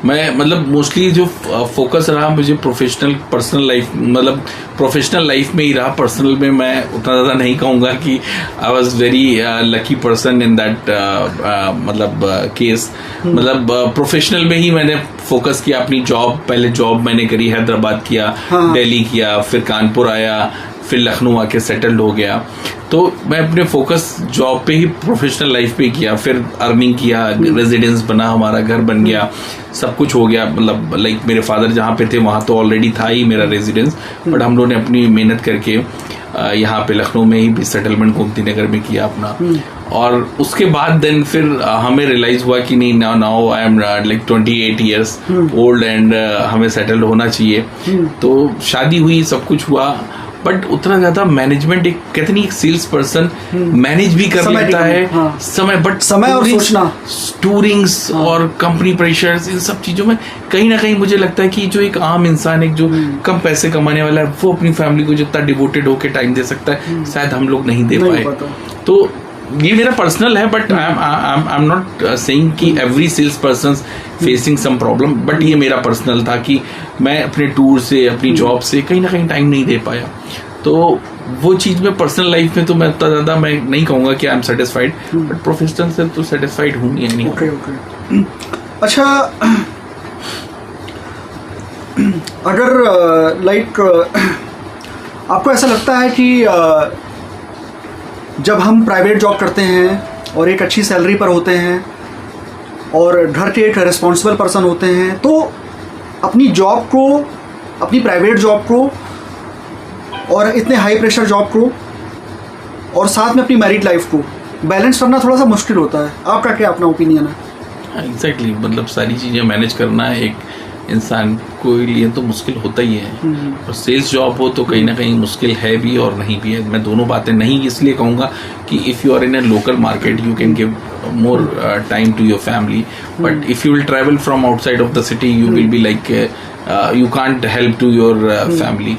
मैं मतलब मोस्टली जो फोकस रहा मुझे प्रोफेशनल, पर्सनल लाइफ, मतलब प्रोफेशनल लाइफ में ही रहा। पर्सनल में मैं उतना ज़्यादा नहीं कहूँगा कि I was very lucky person in that मतलब केस। मतलब प्रोफेशनल में ही मैंने फोकस किया अपनी जॉब। पहले जॉब मैंने करी, हैदराबाद किया, दिल्ली किया, फिर कानपुर आया, फिर लखनऊ आके सेटल्ड हो गया। तो मैं अपने फोकस जॉब पे ही, प्रोफेशनल लाइफ पे किया, फिर अर्निंग किया, रेजिडेंस बना, हमारा घर बन गया, सब कुछ हो गया। मतलब लाइक मेरे फादर जहाँ पे थे वहाँ तो ऑलरेडी था ही मेरा रेजिडेंस, बट हम लोगों ने अपनी मेहनत करके यहाँ पे लखनऊ में ही भी सेटलमेंट गोमती नगर में किया अपना। और उसके बाद देन फिर हमें रियलाइज हुआ कि नहीं, now I am like 28 years old and हमें सेटल्ड होना चाहिए। तो शादी हुई, सब कुछ हुआ, बट उतना ज्यादा मैनेजमेंट, एक कहते नहीं, एक सेल्स पर्सन मैनेज भी कर लेता है समय, बट समय और सोचना, टूरिंग्स और कंपनी प्रेशर्स, इन सब चीजों में कहीं ना कहीं मुझे लगता है कि जो एक आम इंसान, एक जो कम पैसे कमाने वाला है, वो अपनी फैमिली को जितना डिवोटेड होकर टाइम दे सकता है, शायद हम लोग नहीं दे पाए। तो ये मेरा पर्सनल है, but I am not saying कि every sales person facing some problem, but ये मेरा पर्सनल था कि मैं अपने टूर से, अपनी जॉब से कहीं ना कहीं टाइम नहीं दे पाया। तो वो चीज़ में पर्सनल लाइफ में तो मैं उतना ज़्यादा मैं नहीं कहूँगा कि I am satisfied, but professional से तो सेटिस्फाइड हूँ ही नहीं। ओके। अच्छा, अगर लाइक आपको ऐसा लगता है कि जब हम प्राइवेट जॉब करते हैं और एक अच्छी सैलरी पर होते हैं और घर के एक रिस्पॉन्सिबल पर्सन होते हैं, तो अपनी जॉब को, अपनी प्राइवेट जॉब को और इतने हाई प्रेशर जॉब को और साथ में अपनी मैरिड लाइफ को बैलेंस करना थोड़ा सा मुश्किल होता है। आपका क्या अपना ओपिनियन है? एग्जैक्टली, मतलब सारी चीज़ें मैनेज करना एक इंसान को लिए तो मुश्किल होता ही है। और सेल्स जॉब हो तो कहीं ना कहीं मुश्किल है भी और नहीं भी है। मैं दोनों बातें नहीं इसलिए कहूँगा कि if you are in a local market you can give more time to your family, but if you will travel from outside of the city you will be like you can't help to your family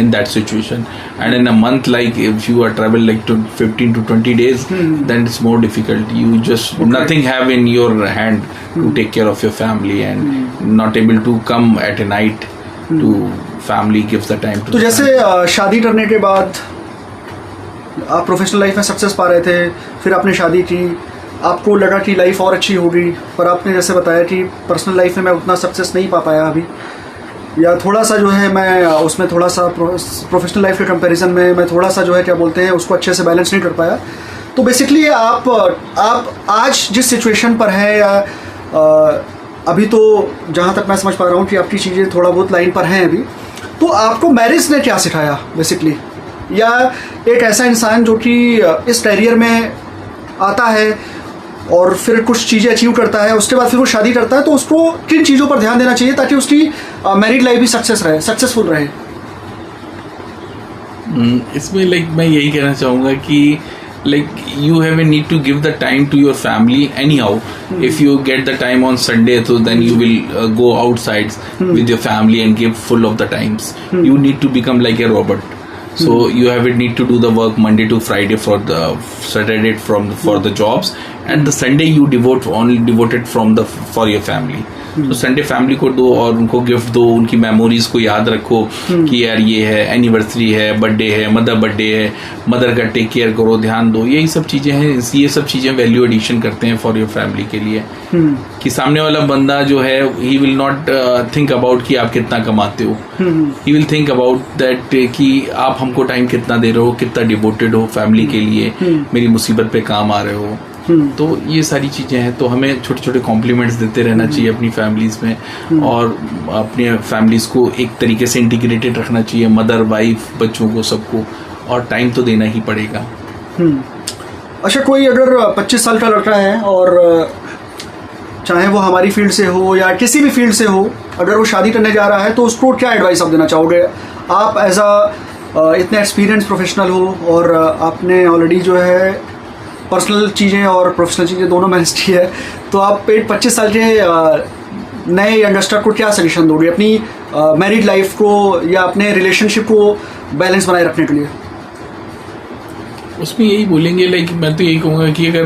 in that situation, and in a month like if you are travel like to 15 to 20 days then it's more difficult. You just nothing have in your hand to take care of your family and not able to come at a night to family gives the time to तो जैसे शादी करने के बाद आप professional life में success पा रहे थे, फिर आपने शादी की, आपको लगा कि लाइफ और अच्छी होगी, पर आपने जैसे बताया कि पर्सनल लाइफ में मैं उतना सक्सेस नहीं पा पाया अभी, या थोड़ा सा जो है मैं उसमें थोड़ा सा प्रोफेशनल लाइफ के कंपैरिजन में मैं थोड़ा सा जो है क्या बोलते हैं उसको अच्छे से बैलेंस नहीं कर पाया। तो बेसिकली आप आज जिस सिचुएशन पर हैं या अभी तो जहाँ तक मैं समझ पा रहा हूँ कि आपकी चीज़ें थोड़ा बहुत लाइन पर हैं अभी, तो आपको मैरिज ने क्या सिखाया बेसिकली, या एक ऐसा इंसान जो कि इस कैरियर में आता है और फिर कुछ चीज़ें अचीव करता है उसके बाद फिर वो शादी करता है, तो उसको किन चीज़ों पर ध्यान देना चाहिए ताकि उसकी मैरिड लाइफ भी सक्सेसफुल रहे? इसमें लाइक मैं यही कहना चाहूँगा कि like you have a need to give the time to your family anyhow. If you get the time on Sunday so then you will go outside with your family and give full of the times. You need to become like a robot. So you have a need to do the work Monday to Friday for the Saturday for the jobs, and the Sunday you devoted from the for your family. तो Sunday family को दो और उनको gift दो, उनकी memories को याद रखो कि यार ये है एनिवर्सरी है, बर्थडे है, मदर बर्थडे है, मदर का टेक केयर करो, ध्यान दो। यही सब चीज़ें हैं, ये सब चीज़ें वैल्यू एडिशन करते हैं फॉर योर फैमिली के लिए। कि सामने वाला बंदा जो है he will not think about कि आप कितना कमाते हो, he will think about that कि आप हमको टाइम कितना दे रहे हो, कितना डिवोटेड हो फैमिली के लिए, मेरी मुसीबत पे काम आ रहे हो। तो ये सारी चीज़ें हैं, तो हमें छोटे छोटे कॉम्प्लीमेंट्स देते रहना चाहिए अपनी फैमिलीज़ में, और अपने फैमिलीज़ को एक तरीके से इंटीग्रेटेड रखना चाहिए, मदर वाइफ बच्चों को सबको, और टाइम तो देना ही पड़ेगा। अच्छा, कोई अगर 25 साल का लड़का है और चाहे वो हमारी फील्ड से हो या किसी भी फील्ड से हो, अगर वो शादी करने जा रहा है तो उसको क्या एडवाइस आप देना चाहोगे? आप एज इतने एक्सपीरियंस प्रोफेशनल हो और आपने ऑलरेडी जो है पर्सनल चीज़ें और प्रोफेशनल चीज़ें दोनों मैनेज की है, तो आप 25 साल के नए यंगस्टर को क्या सजेशन दोगे अपनी मैरिड लाइफ को या अपने रिलेशनशिप को बैलेंस बनाए रखने के लिए? उसमें यही बोलेंगे लाइक मैं तो यही कहूँगा कि अगर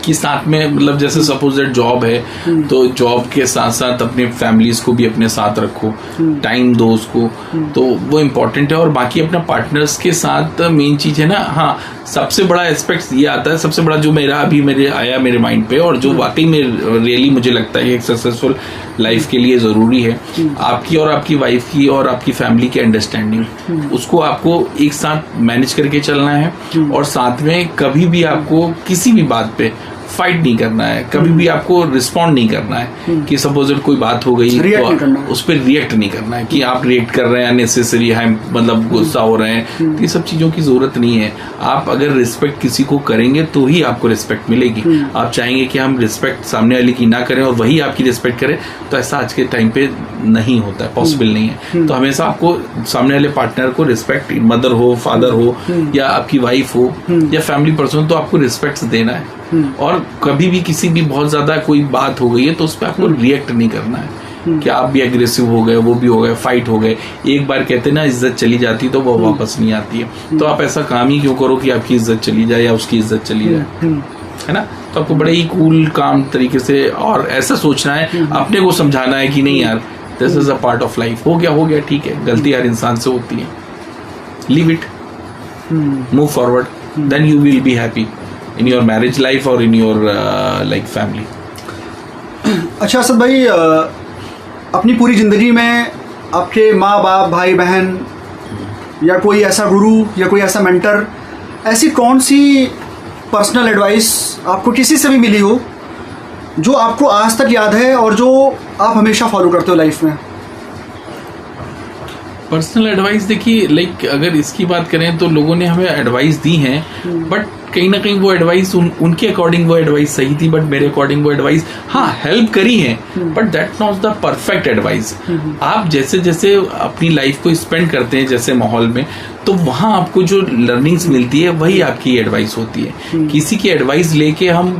कि साथ में मतलब जैसे सपोज दैट जॉब है तो जॉब के साथ साथ अपने फैमिलीज को भी अपने साथ रखो, टाइम दो उसको, तो वो इम्पोर्टेंट है। और बाकी अपना पार्टनर्स के साथ मेन चीज़ है ना, हाँ सबसे बड़ा एस्पेक्ट ये आता है, सबसे बड़ा जो मेरे माइंड पे और जो वाकई में रियली मुझे लगता है एक सक्सेसफुल लाइफ के लिए ज़रूरी है, आपकी और आपकी वाइफ की और आपकी फैमिली की अंडरस्टैंडिंग, उसको आपको एक साथ मैनेज करके चलना है। और साथ में कभी भी आपको किसी भी बात पे फाइट नहीं करना है, कभी भी आपको रिस्पॉन्ड नहीं करना है कि सपोज कोई बात हो गई तो उस पर रिएक्ट नहीं करना है कि आप रिएक्ट कर रहे हैं अननेसेसरी है, मतलब गुस्सा हो रहे हैं, तो ये सब चीज़ों की ज़रूरत नहीं है। आप अगर रिस्पेक्ट किसी को करेंगे तो ही आपको रिस्पेक्ट मिलेगी। आप चाहेंगे कि हम रिस्पेक्ट सामने वाले की ना करें और वही आपकी रिस्पेक्ट करें, तो ऐसा आज के टाइम पे नहीं होता है, पॉसिबल नहीं है। तो हमेशा आपको सामने वाले पार्टनर को रिस्पेक्ट, मदर हो, फादर हो या आपकी वाइफ हो या फैमिली पर्सन, तो आपको रिस्पेक्ट देना है। और कभी भी किसी भी बहुत ज्यादा कोई बात हो गई है तो उस पर आपको रिएक्ट नहीं करना है कि आप भी एग्रेसिव हो गए, वो भी हो गए, फाइट हो गए। एक बार कहते ना इज्जत चली जाती तो वो वापस नहीं आती है, तो आप ऐसा काम ही क्यों करो कि आपकी इज्जत चली जाए या उसकी इज्जत चली जाए, है ना। तो आपको बड़े ही कूल काम तरीके से और ऐसा सोचना है, अपने को समझाना है कि नहीं यार this is a part of life, हो गया ठीक है, गलती हर इंसान से होती है, leave it, move forward, then you will be happy in your marriage life or in your like family. अच्छा असद भाई, अपनी पूरी ज़िंदगी में आपके माँ बाप, भाई बहन या कोई ऐसा गुरु या कोई ऐसा मेंटर, ऐसी कौन सी पर्सनल एडवाइस आपको किसी से भी मिली हो जो आपको आज तक याद है और जो आप हमेशा फॉलो करते हो लाइफ में? पर्सनल एडवाइस देखिए, लाइक अगर इसकी बात करें तो लोगों ने हमें एडवाइस दी है, बट कहीं ना कहीं वो एडवाइस उनके अकॉर्डिंग वो एडवाइस सही थी, बट मेरे अकॉर्डिंग वो एडवाइस हाँ हेल्प करी है, but that not the perfect advice. आप जैसे जैसे अपनी लाइफ को स्पेंड करते हैं जैसे माहौल में, तो वहां आपको जो लर्निंग्स मिलती है वही आपकी एडवाइस होती है। किसी की एडवाइस लेके हम,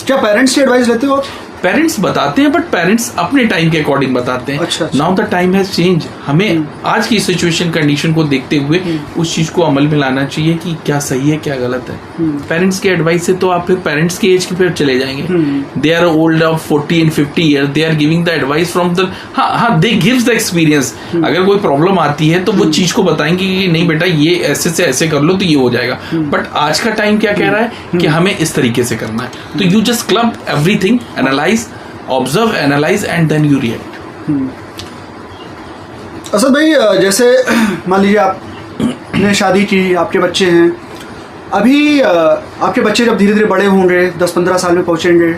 क्या पेरेंट्स की एडवाइस लेते हो? पेरेंट्स बताते हैं, बट पेरेंट्स अपने टाइम के अकॉर्डिंग बताते हैं। अच्छा। Now the time has change. हमें आज की सिचुएशन कंडीशन को देखते हुए उस चीज को अमल में लाना चाहिए कि क्या सही है क्या गलत है। पेरेंट्स की एडवाइस से तो आप फिर पेरेंट्स की एज की फिर चले जाएंगे। They are old of 40 and 50 years, they are giving the advice from the, हाँ दे गिव्स द एक्सपीरियंस। अगर कोई प्रॉब्लम आती है तो वो चीज को बताएंगे कि नहीं बेटा ये ऐसे से ऐसे कर लो तो ये हो जाएगा। बट आज का टाइम क्या कह रहा है कि हमें इस तरीके से करना है। तो you just club everything, analyse, observe, analyse and then you react. Asad भाई, जैसे मान लीजिए आपने शादी की, आपके बच्चे हैं, अभी आपके बच्चे जब धीरे धीरे बड़े होंगे, 10-15 साल में पहुंचेंगे,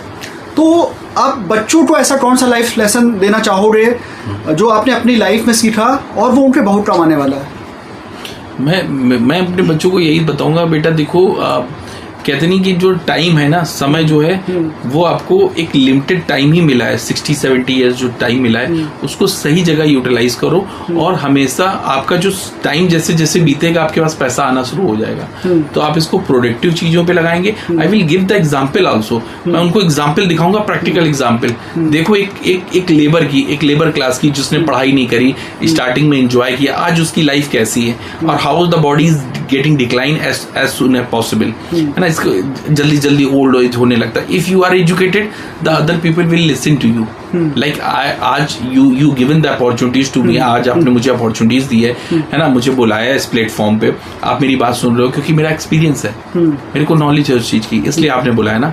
तो आप बच्चों को ऐसा कौन सा लाइफ लेसन देना चाहोगे जो आपने अपनी लाइफ में सीखा और वो उनके बहुत काम आने वाला है? मैं अपने बच्चों को यही बताऊंगा, बेटा देखो, कहते नहीं कि जो टाइम है ना, समय जो है वो आपको एक लिमिटेड टाइम ही मिला है, 60-70 ईयर्स जो टाइम मिला है उसको सही जगह यूटिलाइज करो। और हमेशा आपका जो टाइम जैसे जैसे बीतेगा आपके पास पैसा आना शुरू हो जाएगा, तो आप इसको प्रोडक्टिव चीजों पे लगाएंगे। आई will give the example also, मैं उनको एग्जाम्पल दिखाऊंगा, प्रैक्टिकल एग्जाम्पल। देखो एक लेबर क्लास की जिसने पढ़ाई नहीं करी, स्टार्टिंग में एंजॉय किया, आज उसकी लाइफ कैसी है और how the body is getting decline as soon as possible, है ना। जल्दी जल्दी ओल्ड एज होने लगता है। If you are educated, the other people will listen to you. Like आज you given the opportunities to me, आज आपने मुझे अपॉर्चुनिटीज दी है ना, मुझे बुलाया इस प्लेटफॉर्म पे, आप मेरी बात सुन रहे हो क्योंकि मेरा एक्सपीरियंस है, मेरे को नॉलेज है उस चीज की, इसलिए आपने बुलाया ना।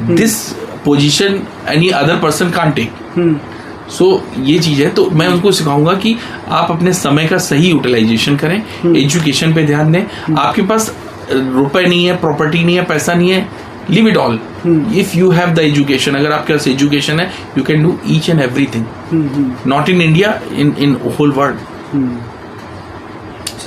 This position any other person can't take. So ये चीज है, तो मैं उनको सिखाऊंगा कि आप अपने समय का सही यूटिलाइजेशन करें, एजुकेशन पे ध्यान दें। आपके पास रुपए नहीं है, प्रॉपर्टी नहीं है, पैसा नहीं है, leave it all. If you have the education, अगर आपके पास एजुकेशन है, you can do each and everything, not in India, in whole world.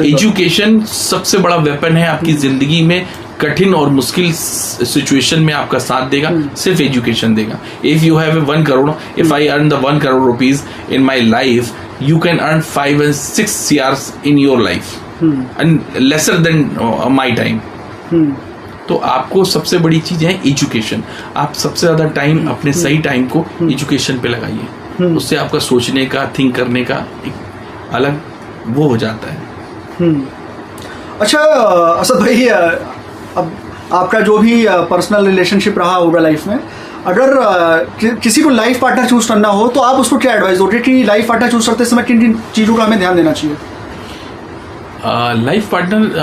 Education सबसे बड़ा वेपन है आपकी जिंदगी में, कठिन और मुश्किल सिचुएशन में आपका साथ देगा, सिर्फ एजुकेशन देगा। If you have 1 crore, if I earn the 1 crore rupees in my life, you can earn 5 and 6 CRs in your life, and lesser than my time. तो आपको सबसे बड़ी चीज है एजुकेशन। आप सबसे ज्यादा टाइम अपने सही टाइम को एजुकेशन पे लगाइए, उससे आपका सोचने का, थिंक करने का एक अलग वो हो जाता है। अच्छा असद भाई, अब आपका जो भी पर्सनल रिलेशनशिप रहा होगा लाइफ में, अगर किसी को लाइफ पार्टनर चूज करना हो तो आप उसको क्या एडवाइस दोगे कि लाइफ पार्टनर चूज करते समय किन किन चीज़ों का हमें ध्यान देना चाहिए? लाइफ पार्टनर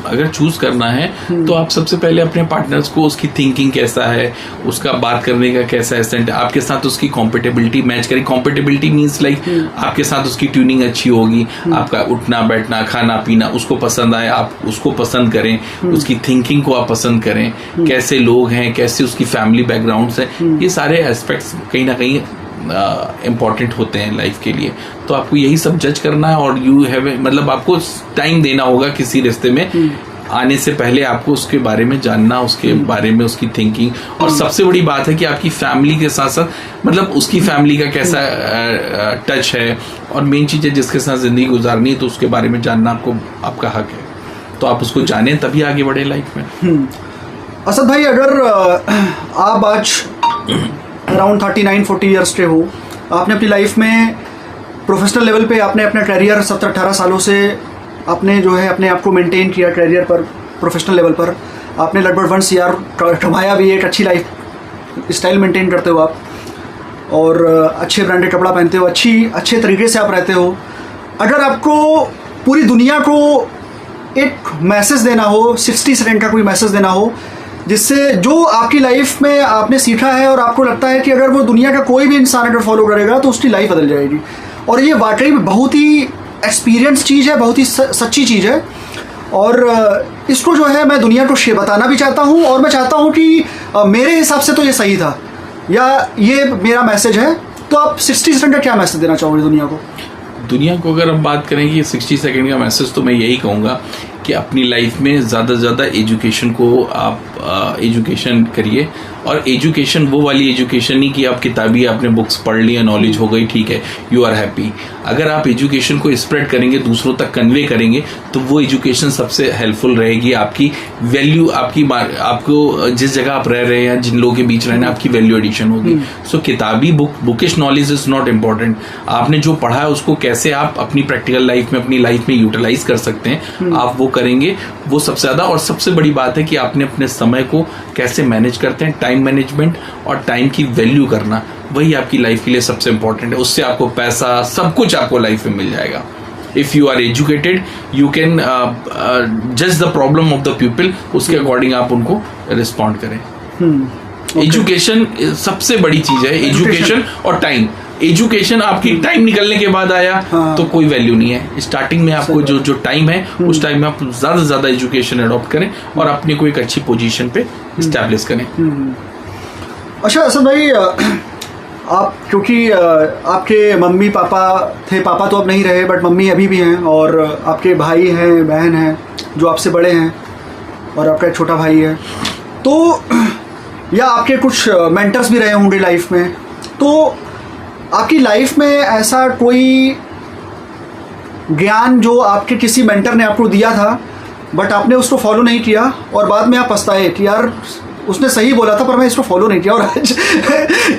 अगर चूज करना है तो आप सबसे पहले अपने पार्टनर्स को, उसकी थिंकिंग कैसा है, उसका बात करने का कैसा है, आपके साथ उसकी कॉम्पेटेबिलिटी मैच करें। कॉम्पेटेबिलिटी मीन्स लाइक आपके साथ उसकी ट्यूनिंग अच्छी होगी, आपका उठना बैठना, खाना पीना उसको पसंद आए, आप उसको पसंद करें, उसकी थिंकिंग को आप पसंद करें, कैसे लोग हैं, कैसे उसकी फैमिली बैकग्राउंड्स है, ये सारे एस्पेक्ट्स कहीं ना कहीं इम्पॉर्टेंट होते हैं लाइफ के लिए। तो आपको यही सब जज करना है और यू हैव, मतलब आपको टाइम देना होगा किसी रिश्ते में आने से पहले, आपको उसके बारे में जानना, उसके बारे में उसकी थिंकिंग। और सबसे बड़ी बात है कि आपकी फैमिली के साथ साथ, मतलब उसकी फैमिली का कैसा टच है, और मेन चीज़ है जिसके साथ जिंदगी गुजारनी है तो उसके बारे में जानना आपको, आपका हक है। तो आप उसको जानें तभी आगे बढ़े लाइफ में। असद भाई, अगर आप आज अराउंड 39-40 ईयर्स के हो, आपने अपनी लाइफ में प्रोफेशनल लेवल पे आपने अपना करियर 17-18 सालों से आपने जो है अपने आप को मेंटेन किया करियर पर, प्रोफेशनल लेवल पर आपने लगभग 1 CR कमाया भी, एक अच्छी लाइफ स्टाइल मेंटेन करते हो आप, और अच्छे ब्रांडेड कपड़ा पहनते हो, अच्छे तरीके से आप रहते हो। अगर आपको पूरी दुनिया को एक मैसेज देना हो, 60 सेकेंड का कोई मैसेज देना हो, जिससे जो आपकी लाइफ में आपने सीखा है और आपको लगता है कि अगर वो दुनिया का कोई भी इंसान अगर फॉलो करेगा तो उसकी लाइफ बदल जाएगी, और ये वाकई में बहुत ही एक्सपीरियंस चीज़ है, बहुत ही सच्ची चीज़ है, और इसको जो है मैं दुनिया को बताना भी चाहता हूँ, और मैं चाहता हूँ कि मेरे हिसाब से तो ये सही था, या ये मेरा मैसेज है। तो आप 60 सेकंड का क्या मैसेज देना चाहोगे दुनिया को? दुनिया को अगर हम बात करें कि 60 सेकंड का मैसेज, तो मैं यही कहूँगा कि अपनी लाइफ में ज़्यादा से ज़्यादा एजुकेशन को आप एजुकेशन करिए। और एजुकेशन वो वाली एजुकेशन नहीं कि आप किताबी आपने बुक्स पढ़ ली, नॉलेज हो गई, ठीक है, यू आर हैप्पी। अगर आप एजुकेशन को स्प्रेड करेंगे, दूसरों तक कन्वे करेंगे, तो वो एजुकेशन सबसे हेल्पफुल रहेगी। आपकी वैल्यू, आपको जिस जगह आप रह रहे हैं, जिन लोगों के बीच रहना, आपकी वैल्यू एडिशन होगी। सो किताबी bookish knowledge is not important. आपने जो पढ़ा है उसको कैसे आप अपनी प्रैक्टिकल लाइफ में, अपनी लाइफ में यूटिलाइज कर सकते हैं, आप वो करेंगे, वो सबसे ज्यादा। और सबसे बड़ी बात है कि आपने अपने समय को कैसे मैनेज करते हैं, टाइम मैनेजमेंट और टाइम की वैल्यू करना, वही आपकी लाइफ के लिए सबसे इंपॉर्टेंट है। उससे आपको पैसा, सब कुछ आपको लाइफ में मिल जाएगा। If you are educated, you can जज the problem of the people, उसके अकॉर्डिंग आप उनको रिस्पॉन्ड करें। एजुकेशन सबसे बड़ी चीज है, एजुकेशन और टाइम। एजुकेशन आपकी टाइम निकलने के बाद आया तो कोई वैल्यू नहीं है। स्टार्टिंग में आपको जो टाइम है, उस टाइम में आप ज्यादा से ज्यादा एजुकेशन अडॉप्ट करें और अपने को एक अच्छी पोजीशन पे स्टैब्लिश करें। अच्छा असद भाई, आप क्योंकि आपके मम्मी पापा थे, पापा तो अब नहीं रहे बट मम्मी अभी भी हैं, और आपके भाई हैं, बहन हैं जो आपसे बड़े हैं, और आपका एक छोटा भाई है, तो या आपके कुछ मेंटर्स भी रहे होंगे लाइफ में। तो आपकी लाइफ में ऐसा कोई ज्ञान जो आपके किसी मेंटर ने आपको दिया था बट आपने उसको फॉलो नहीं किया और बाद में आप पछताए कि यार उसने सही बोला था पर मैं इसको फॉलो नहीं किया, और आज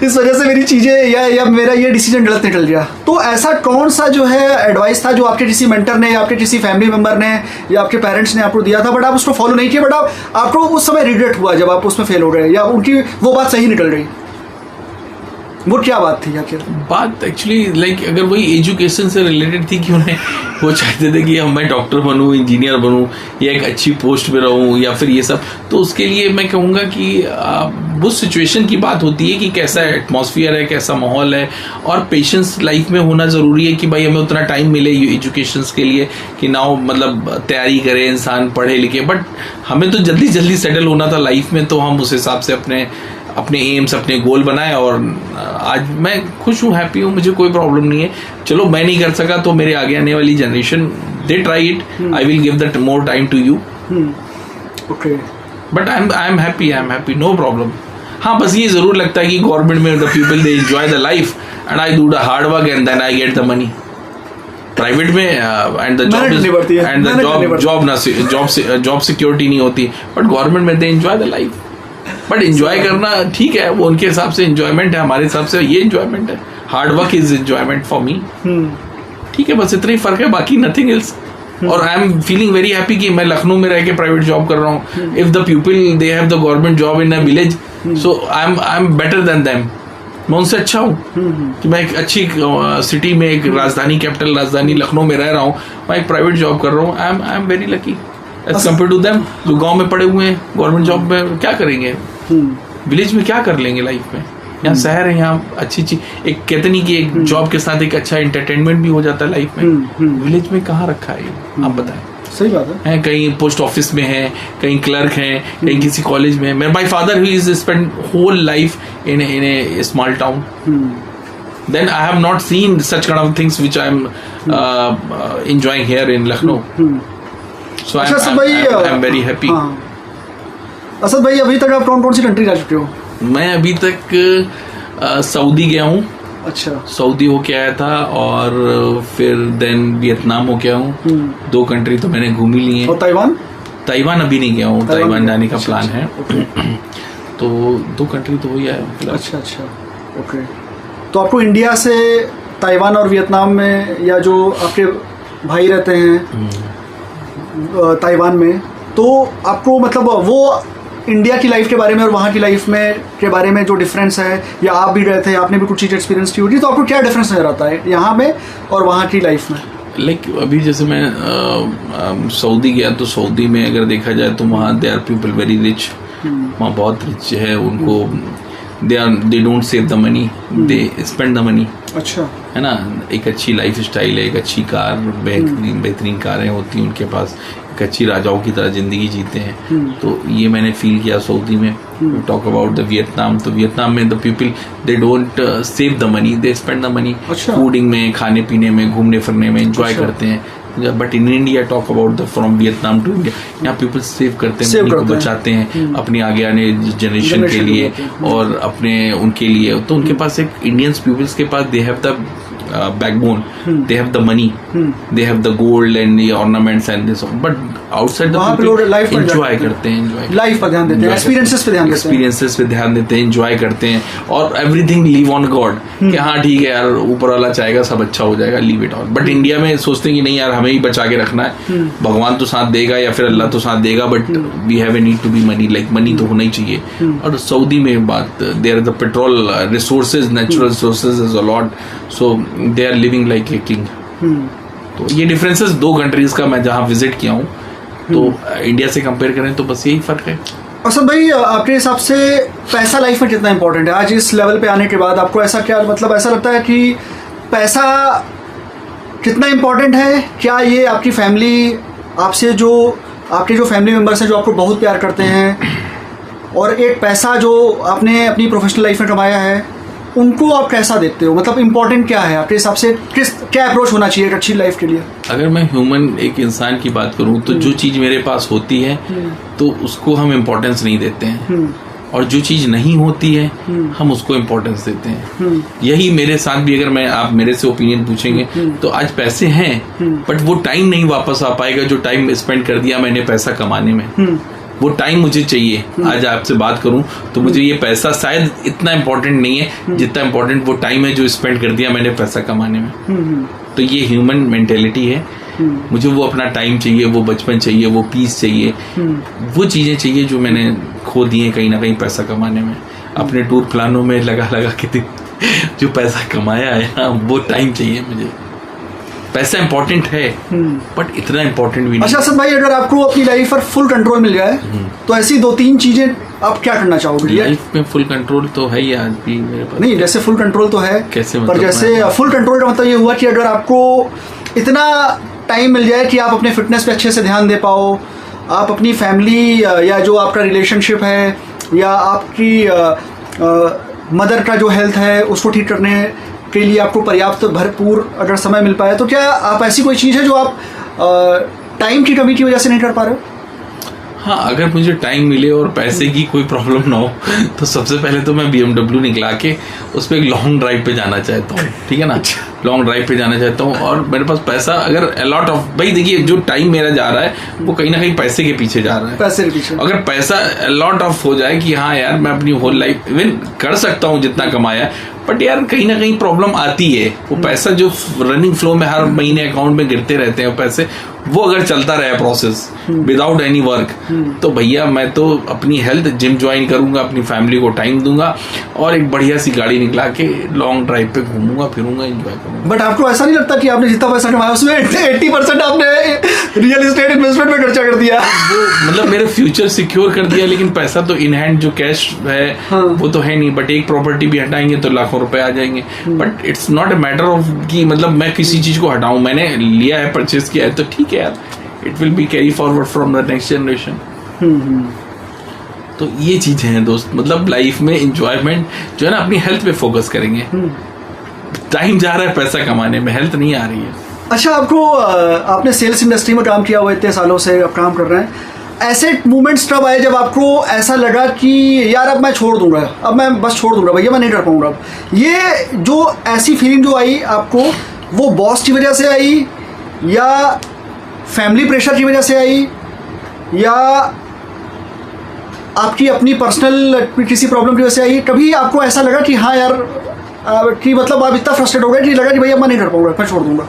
इस वजह से मेरी चीज़ें या मेरा ये डिसीजन गलत निकल गया। तो ऐसा कौन सा जो है एडवाइस था जो आपके किसी मेंटर ने या आपके किसी फैमिली मेंबर ने या आपके पेरेंट्स ने आपको दिया था बट आप उसको फॉलो नहीं किया, बट आपको उस समय रिग्रेट हुआ जब आप उसमें फेल हो गए, या उनकी वो बात सही निकल गई? वो क्या बात थी आखिर? बात एक्चुअली लाइक अगर वही एजुकेशन से रिलेटेड थी कि उन्हें वो चाहते थे कि मैं डॉक्टर बनूं, इंजीनियर बनूं, या एक अच्छी पोस्ट पे रहूं, या फिर ये सब। तो उसके लिए मैं कहूँगा कि उस सिचुएशन की बात होती है कि कैसा एटमॉस्फेयर है, कैसा माहौल है, और पेशेंस लाइफ में होना ज़रूरी है कि भाई हमें उतना टाइम मिले एजुकेशन के लिए कि ना हो मतलब तैयारी करे इंसान, पढ़े लिखे। बट हमें तो जल्दी जल्दी सेटल होना था लाइफ में, तो हम उस हिसाब से अपने एम्स, अपने गोल बनाए, और आज मैं खुश हूँ, हैप्पी हूँ, मुझे कोई प्रॉब्लम नहीं है। चलो मैं नहीं कर सका तो मेरे आगे आने वाली generation, they try it, I will give that more time to you. Okay, but I am happy, no problem. हाँ, बस ये जरूर लगता है कि गवर्नमेंट में the people they enjoy the life and I do the hard work and then I get the money. Private में and the job security नहीं होती, बट गवर्नमेंट में they enjoy the life. But enjoy करना ठीक है, वो उनके हिसाब से एंजॉयमेंट है, हमारे हिसाब से ये एंजॉयमेंट है। Hard work is enjoyment for me. ठीक है, बस इतना ही फर्क है, बाकी नथिंग एल्स। और I am feeling very happy कि मैं लखनऊ में रह के प्राइवेट जॉब कर रहा हूँ। If the people they have the government job in a village, so I am better than them. मैं उनसे अच्छा हूँ कि मैं एक अच्छी सिटी में, एक राजधानी, कैपिटल राजधानी लखनऊ में रह रहा हूँ, मैं एक प्राइवेट जॉब कर रहा हूँ। I am very lucky as compare to them जो गाँव में पड़े हुए हैं। गवर्नमेंट जॉब में क्या करेंगे, विलेज में क्या कर लेंगे लाइफ में? यहाँ शहर है, यहाँ अच्छी एक कहते नहीं कि एक जॉब के साथ एक अच्छा एंटरटेनमेंट भी हो जाता है लाइफ में। विलेज में कहाँ रखा है ये, आप बताएं। सही बात है। कहीं पोस्ट ऑफिस में है, कहीं क्लर्क है, कहीं किसी कॉलेज में है। मेरे my father he is spend whole life in a small town. Then I have not seen such kind of things which I am enjoying here in Lucknow. So I am very happy. Asad भाई, अभी तक आप कौन कौन सी country जा चुके हो? मैं अभी तक सऊदी गया हूँ। अच्छा। सऊदी होके आया था, और फिर देन वियतनाम होके आया हूँ। 2 कंट्री तो मैंने घूम ही ली है। और ताइवान? ताइवान अभी नहीं गया हूँ, ताइवान जाने का प्लान है। तो 2 कंट्री तो वही आया। अच्छा, ओके। तो आपको इंडिया से ताइवान और वियतनाम में, या जो आपके भाई रहते हैं ताइवान में, तो आपको मतलब वो इंडिया की लाइफ के बारे में और वहाँ की लाइफ में के बारे में जो डिफरेंस है, या आप भी गए थे, आपने भी कुछ चीज़ एक्सपीरियंस की होगी, तो आपको क्या डिफरेंस नजर आता है यहाँ में और वहाँ की लाइफ में? लाइक अभी जैसे मैं सऊदी गया, तो सऊदी में अगर देखा जाए तो वहाँ they are people very rich. वहाँ बहुत रिच है, उनको they don't save the money, they spend the money. अच्छा, है ना। एक अच्छी लाइफ स्टाइल है, एक अच्छी कार, बेहतरीन कारें होती हैं उनके पास, एक कच्ची राजाओं की तरह जिंदगी जीते हैं। तो ये मैंने फील किया सऊदी में। टॉक अबाउट द वियतनाम, तो वियतनाम में the people they don't save the money, they spend the money fooding में, खाने पीने में, घूमने फिरने में, एंजॉय करते हैं। But in India talk about the from Vietnam to India, यहाँ पीपल सेव करते हैं, मनी को बचाते हैं अपने आगे आने जनरेशन के लिए और अपने उनके लिए। तो उनके पास एक इंडियंस पीपल्स के पास they have the backbone, they have the money, they have the gold and the ornaments and this, but outside the people enjoy करते हैं, लाइफ पर ध्यान देते हैं, एक्सपीरियंसेस पे ध्यान देते हैं, enjoy करते हैं और everything leave on God कि हाँ ठीक है यार ऊपर वाला चाहेगा सब अच्छा हो जाएगा, leave it on। But India में सोचते हैं कि नहीं यार हमें ही बचा के रखना है, भगवान तो साथ देगा या फिर अल्लाह तो साथ देगा, but we have a need to be money, like money तो होना ही चाहिए। और सऊदी में बात there the petrol resources, natural resources is a lot, so they are living like a king. तो ये डिफरेंसेस दो कंट्रीज का मैं जहाँ विजिट किया हूँ, तो इंडिया से कंपेयर करें तो बस यही फर्क है। असद भाई, आपके हिसाब से पैसा लाइफ में कितना इंपॉर्टेंट है? आज इस लेवल पे आने के बाद आपको ऐसा क्या मतलब ऐसा लगता है कि पैसा कितना इंपॉर्टेंट है? क्या ये आपकी फैमिली आपसे जो आपके जो फैमिली मेम्बर्स हैं जो आपको बहुत प्यार करते हैं, और एक पैसा जो आपने अपनी प्रोफेशनल लाइफ में कमाया है, उनको आप कैसा देखते हो? मतलब इम्पोर्टेंट क्या है आपके हिसाब से? क्या अप्रोच होना चाहिए एक अच्छी लाइफ के लिए? अगर मैं ह्यूमन एक इंसान की बात करूं तो जो चीज़ मेरे पास होती है तो उसको हम इम्पोर्टेंस नहीं देते हैं, और जो चीज़ नहीं होती है हम उसको इम्पोर्टेंस देते हैं। यही मेरे साथ भी, अगर आप मेरे से ओपिनियन पूछेंगे तो आज पैसे हैं बट वो टाइम नहीं वापस आ पाएगा जो टाइम स्पेंड कर दिया मैंने पैसा कमाने में। वो टाइम मुझे चाहिए। आज आपसे बात करूं तो मुझे ये पैसा शायद इतना इम्पोर्टेंट नहीं है जितना इम्पोर्टेंट वो टाइम है जो स्पेंड कर दिया मैंने पैसा कमाने में। तो ये ह्यूमन मेंटेलिटी है। मुझे वो अपना टाइम चाहिए, वो बचपन चाहिए, वो पीस चाहिए, वो चीज़ें चाहिए जो मैंने खो दी हैं कहीं ना कहीं पैसा कमाने में। अपने टूर प्लानों में लगा के जो पैसा कमाया है ना, वो टाइम चाहिए मुझे। पैसा इंपॉर्टेंट है बट इतना इंपॉर्टेंट भी नहीं। अच्छा असद भाई, अगर आपको अपनी लाइफ पर फुल कंट्रोल मिल जाए तो ऐसी 2-3 चीजें आप क्या करना चाहोगे? लाइफ में फुल कंट्रोल तो है ही आज भी मेरे पास। नहीं, जैसे फुल कंट्रोल तो है, कैसे मतलब? पर जैसे फुल कंट्रोल का मतलब ये हुआ कि अगर आपको इतना टाइम मिल जाए कि आप अपने फिटनेस पे अच्छे से ध्यान दे पाओ, आप अपनी फैमिली या जो आपका रिलेशनशिप है या आपकी मदर का जो हेल्थ है उसको ठीक करने के लिए आपको पर्याप्त भरपूर अगर समय मिल पाए, तो क्या आप ऐसी कोई चीज़ है जो आप टाइम की कमी की वजह से नहीं कर पा रहे हो? हाँ, अगर मुझे टाइम मिले और पैसे की कोई प्रॉब्लम ना हो तो सबसे पहले तो मैं BMW निकला के उस पर एक लॉन्ग ड्राइव पे जाना चाहता हूँ, ठीक है ना? लॉन्ग ड्राइव पे जाना चाहता हूँ और मेरे पास पैसा अगर अलॉट ऑफ, भाई देखिए जो टाइम मेरा जा रहा है वो कहीं ना कहीं पैसे के पीछे जा रहा है। पैसे के पीछे अगर पैसा अलॉट ऑफ हो जाए कि हाँ यार मैं अपनी होल लाइफ इवन कर सकता हूँ जितना कमाया, बट यार कहीं ना कहीं प्रॉब्लम आती है। वो पैसा जो रनिंग फ्लो में हर महीने अकाउंट में गिरते रहते हैं वो पैसे, वो अगर चलता रहे प्रोसेस विदाउट एनी वर्क, तो भैया मैं तो अपनी हेल्थ, जिम ज्वाइन करूंगा, अपनी फैमिली को टाइम दूंगा और एक बढ़िया सी गाड़ी निकला के लॉन्ग ड्राइव पे घूमूंगा फिरूंगा, एंजॉय करूंगा। बट आपको ऐसा नहीं लगता कि आपने जितना पैसा कमाया उसमें 80% आपने रियल एस्टेट इन्वेस्टमेंट में खर्चा कर दिया? वो मतलब मेरे फ्यूचर सिक्योर कर दिया, लेकिन पैसा तो इन हैंड जो कैश है वो तो है नहीं। बट एक प्रॉपर्टी भी हटाएंगे तो लाखों रुपए आ जाएंगे। But it's not a matter of कि मतलब मैं किसी चीज को हटाऊं, मैंने लिया है, परचेज किया है तो ठीक है यार, it will be carry forward from the next generation. तो ये चीजें हैं दोस्त, मतलब लाइफ में एंजॉयमेंट जो है ना, अपनी हेल्थ पे फोकस करेंगे। टाइम जा रहा है पैसा कमाने में, हेल्थ नहीं आ रही है। अच्छा, आपको आपने सेल्स इंडस्ट्री में काम किया हुआ, इतने सालों से आप काम कर रहे हैं, ऐसे मोमेंट्स कब आए जब आपको ऐसा लगा कि यार अब मैं छोड़ दूंगा, अब मैं बस छोड़ दूंगा भैया, मैं नहीं कर पाऊंगा? अब ये जो ऐसी फीलिंग जो आई आपको, वो बॉस की वजह से आई या फैमिली प्रेशर की वजह से आई या आपकी अपनी पर्सनल किसी प्रॉब्लम की वजह से आई? कभी आपको ऐसा लगा कि हाँ यार कि मतलब आप इतना फ्रस्ट्रेट हो गए कि लगा कि भैया मैं नहीं कर पाऊंगा, मैं छोड़ दूंगा?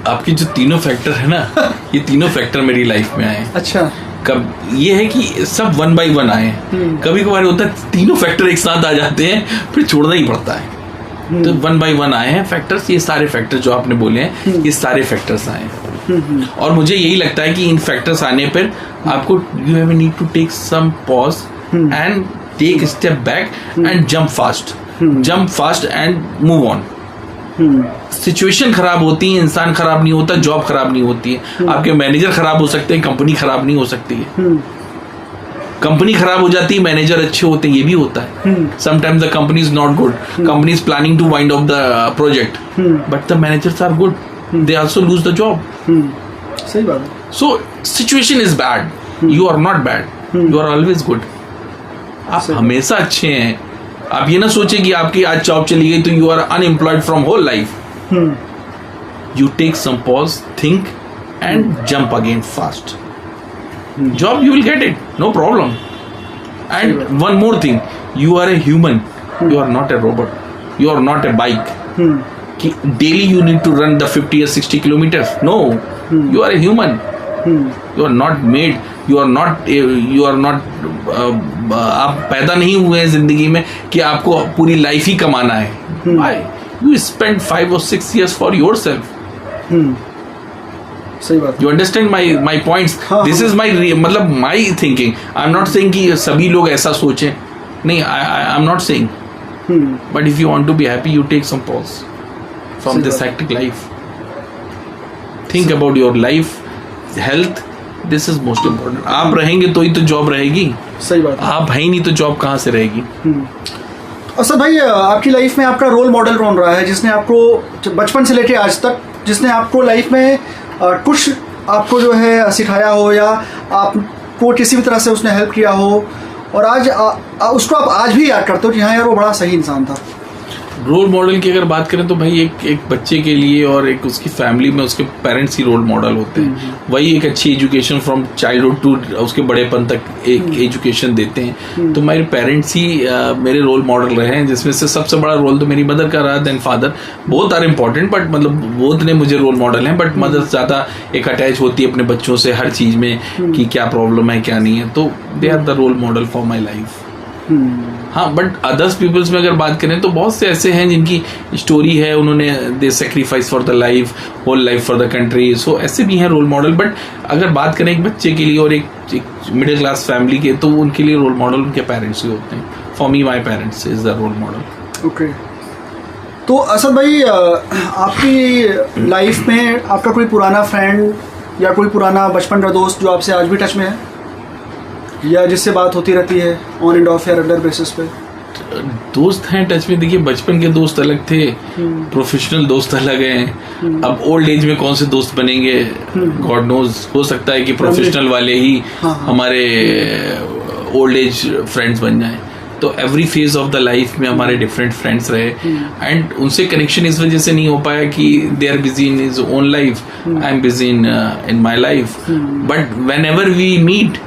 आपके जो तीनों फैक्टर है ना ये तीनों फैक्टर मेरी लाइफ में आए। अच्छा। कब ये है कि सब 1 by 1 आए, कभी कभार होता है तीनों फैक्टर एक साथ आ जाते हैं फिर छोड़ना ही पड़ता है। तो 1 by 1 आए हैं फैक्टर्स, ये सारे फैक्टर जो आपने बोले हैं ये सारे फैक्टर्स आए हैं। और मुझे यही लगता है कि इन फैक्टर्स आने पर आपको you have need to take some pause and take step back and jump fast and move on. Situation खराब होती है, इंसान खराब नहीं होता, जॉब खराब नहीं होती है। आपके मैनेजर खराब हो सकते हैं, कंपनी खराब नहीं हो सकती है। कंपनी खराब हो जाती है, मैनेजर अच्छे होते हैं, ये भी होता है। Sometimes the company is not good, company is planning to wind up the project, but the managers are good, they also lose the job. सही बात है। So situation is bad, you are not bad, you are always good. आप हमेशा अच्छे हैं। आप ये ना सोचें कि आपकी आज जॉब चली गई तो you are unemployed from whole life. You take some pause, think and jump again fast. Job you will get it, no problem. And one more thing, you are a human, you are not a robot, you are not a bike. कि daily you need to run the 50 or 60 kilometers. No, you are a human. You are not made, you are not आप पैदा नहीं हुए हैं जिंदगी में कि आपको पूरी लाइफ ही कमाना है. Why? You spend 5 or 6 years for yourself. सही बात. You understand my points? This is मतलब my thinking. I'm not saying कि सभी लोग ऐसा सोचें. नहीं, I'm not saying. But if you want to be happy, you take some pause from this hectic life. Think about your life, health. This is most important. आप रहेंगे तो ही तो जॉब रहेगी. सही बात. आप है ही नहीं तो जॉब कहाँ से रहेगी? असद भाई, आपकी लाइफ में आपका रोल मॉडल कौन रहा है जिसने आपको बचपन से लेके आज तक, जिसने आपको लाइफ में कुछ आपको जो है सिखाया हो या आपको किसी भी तरह से उसने हेल्प किया हो और आज उसको आप आज भी याद करते हो कि हाँ यार वो बड़ा सही इंसान था? रोल मॉडल की अगर बात करें तो भाई एक बच्चे के लिए और एक उसकी फैमिली में उसके पेरेंट्स ही रोल मॉडल होते हैं. वही एक अच्छी एजुकेशन फ्रॉम चाइल्डहुड टू उसके बड़ेपन तक एक एजुकेशन देते हैं. तो मेरे पेरेंट्स ही मेरे रोल मॉडल रहे हैं, जिसमें से सबसे बड़ा रोल तो मेरी मदर का रहा, then father. Both are important, but मतलब बोथ ने मुझे रोल मॉडल हैं. बट मदर ज़्यादा एक अटैच होती है अपने बच्चों से हर चीज़ में कि क्या प्रॉब्लम है क्या नहीं है. तो they are the role model for my life. हाँ, बट अदर्स पीपल्स में अगर बात करें तो बहुत से ऐसे हैं जिनकी स्टोरी है, उन्होंने they sacrifice for the life, whole life for the country. So ऐसे भी हैं रोल मॉडल. बट अगर बात करें एक बच्चे के लिए और एक मिडिल क्लास फैमिली के, तो उनके लिए रोल मॉडल उनके पेरेंट्स ही होते हैं. For me my parents is the role model. Okay. तो असद भाई, आपकी लाइफ में आपका कोई पुराना फ्रेंड या कोई पुराना बचपन का दोस्त जो आपसे आज भी टच में है या जिससे बात होती रहती है ऑन एंड ऑफ या रेगुलर बेसिस पे? दोस्त हैं टच में. देखिए, बचपन के दोस्त अलग थे, प्रोफेशनल दोस्त अलग हैं. अब ओल्ड एज में कौन से दोस्त बनेंगे, गॉड नोज. हो सकता है कि प्रोफेशनल वाले ही हमारे ओल्ड एज फ्रेंड्स बन जाएं. तो every phase of the life में हमारे डिफरेंट फ्रेंड्स रहे एंड उनसे कनेक्शन इस वजह से नहीं हो पाया कि they are busy in his own life, I am busy in my life. But whenever we meet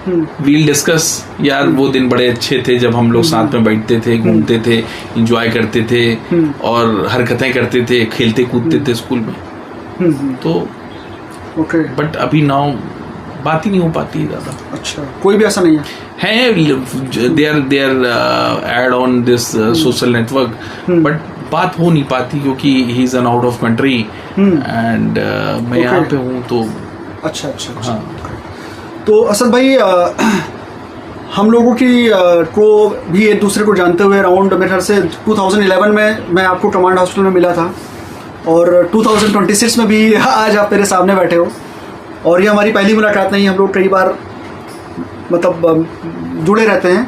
we'll discuss, यार वो दिन बड़े अच्छे थे जब हम लोग साथ में बैठते थे, घूमते थे, इंजॉय करते थे और हरकतें करते थे, खेलते कूदते थे स्कूल में. तो बट अभी नाउ बात ही नहीं हो पाती है ज़्यादा. अच्छा, कोई भी ऐसा नहीं है? They are add on this social network, but बात हो नहीं पाती क्योंकि he is an out of country and मैं यहाँ पे हूँ. तो अच्छा. हाँ. तो असद भाई, हम लोगों की को भी एक दूसरे को जानते हुए अराउंड मेरे ख्याल से 2011 में मैं आपको कमांड हॉस्पिटल में मिला था और 2026 में भी आज आप मेरे सामने बैठे हो. और ये हमारी पहली मुलाकात नहीं, हम लोग कई बार मतलब जुड़े रहते हैं.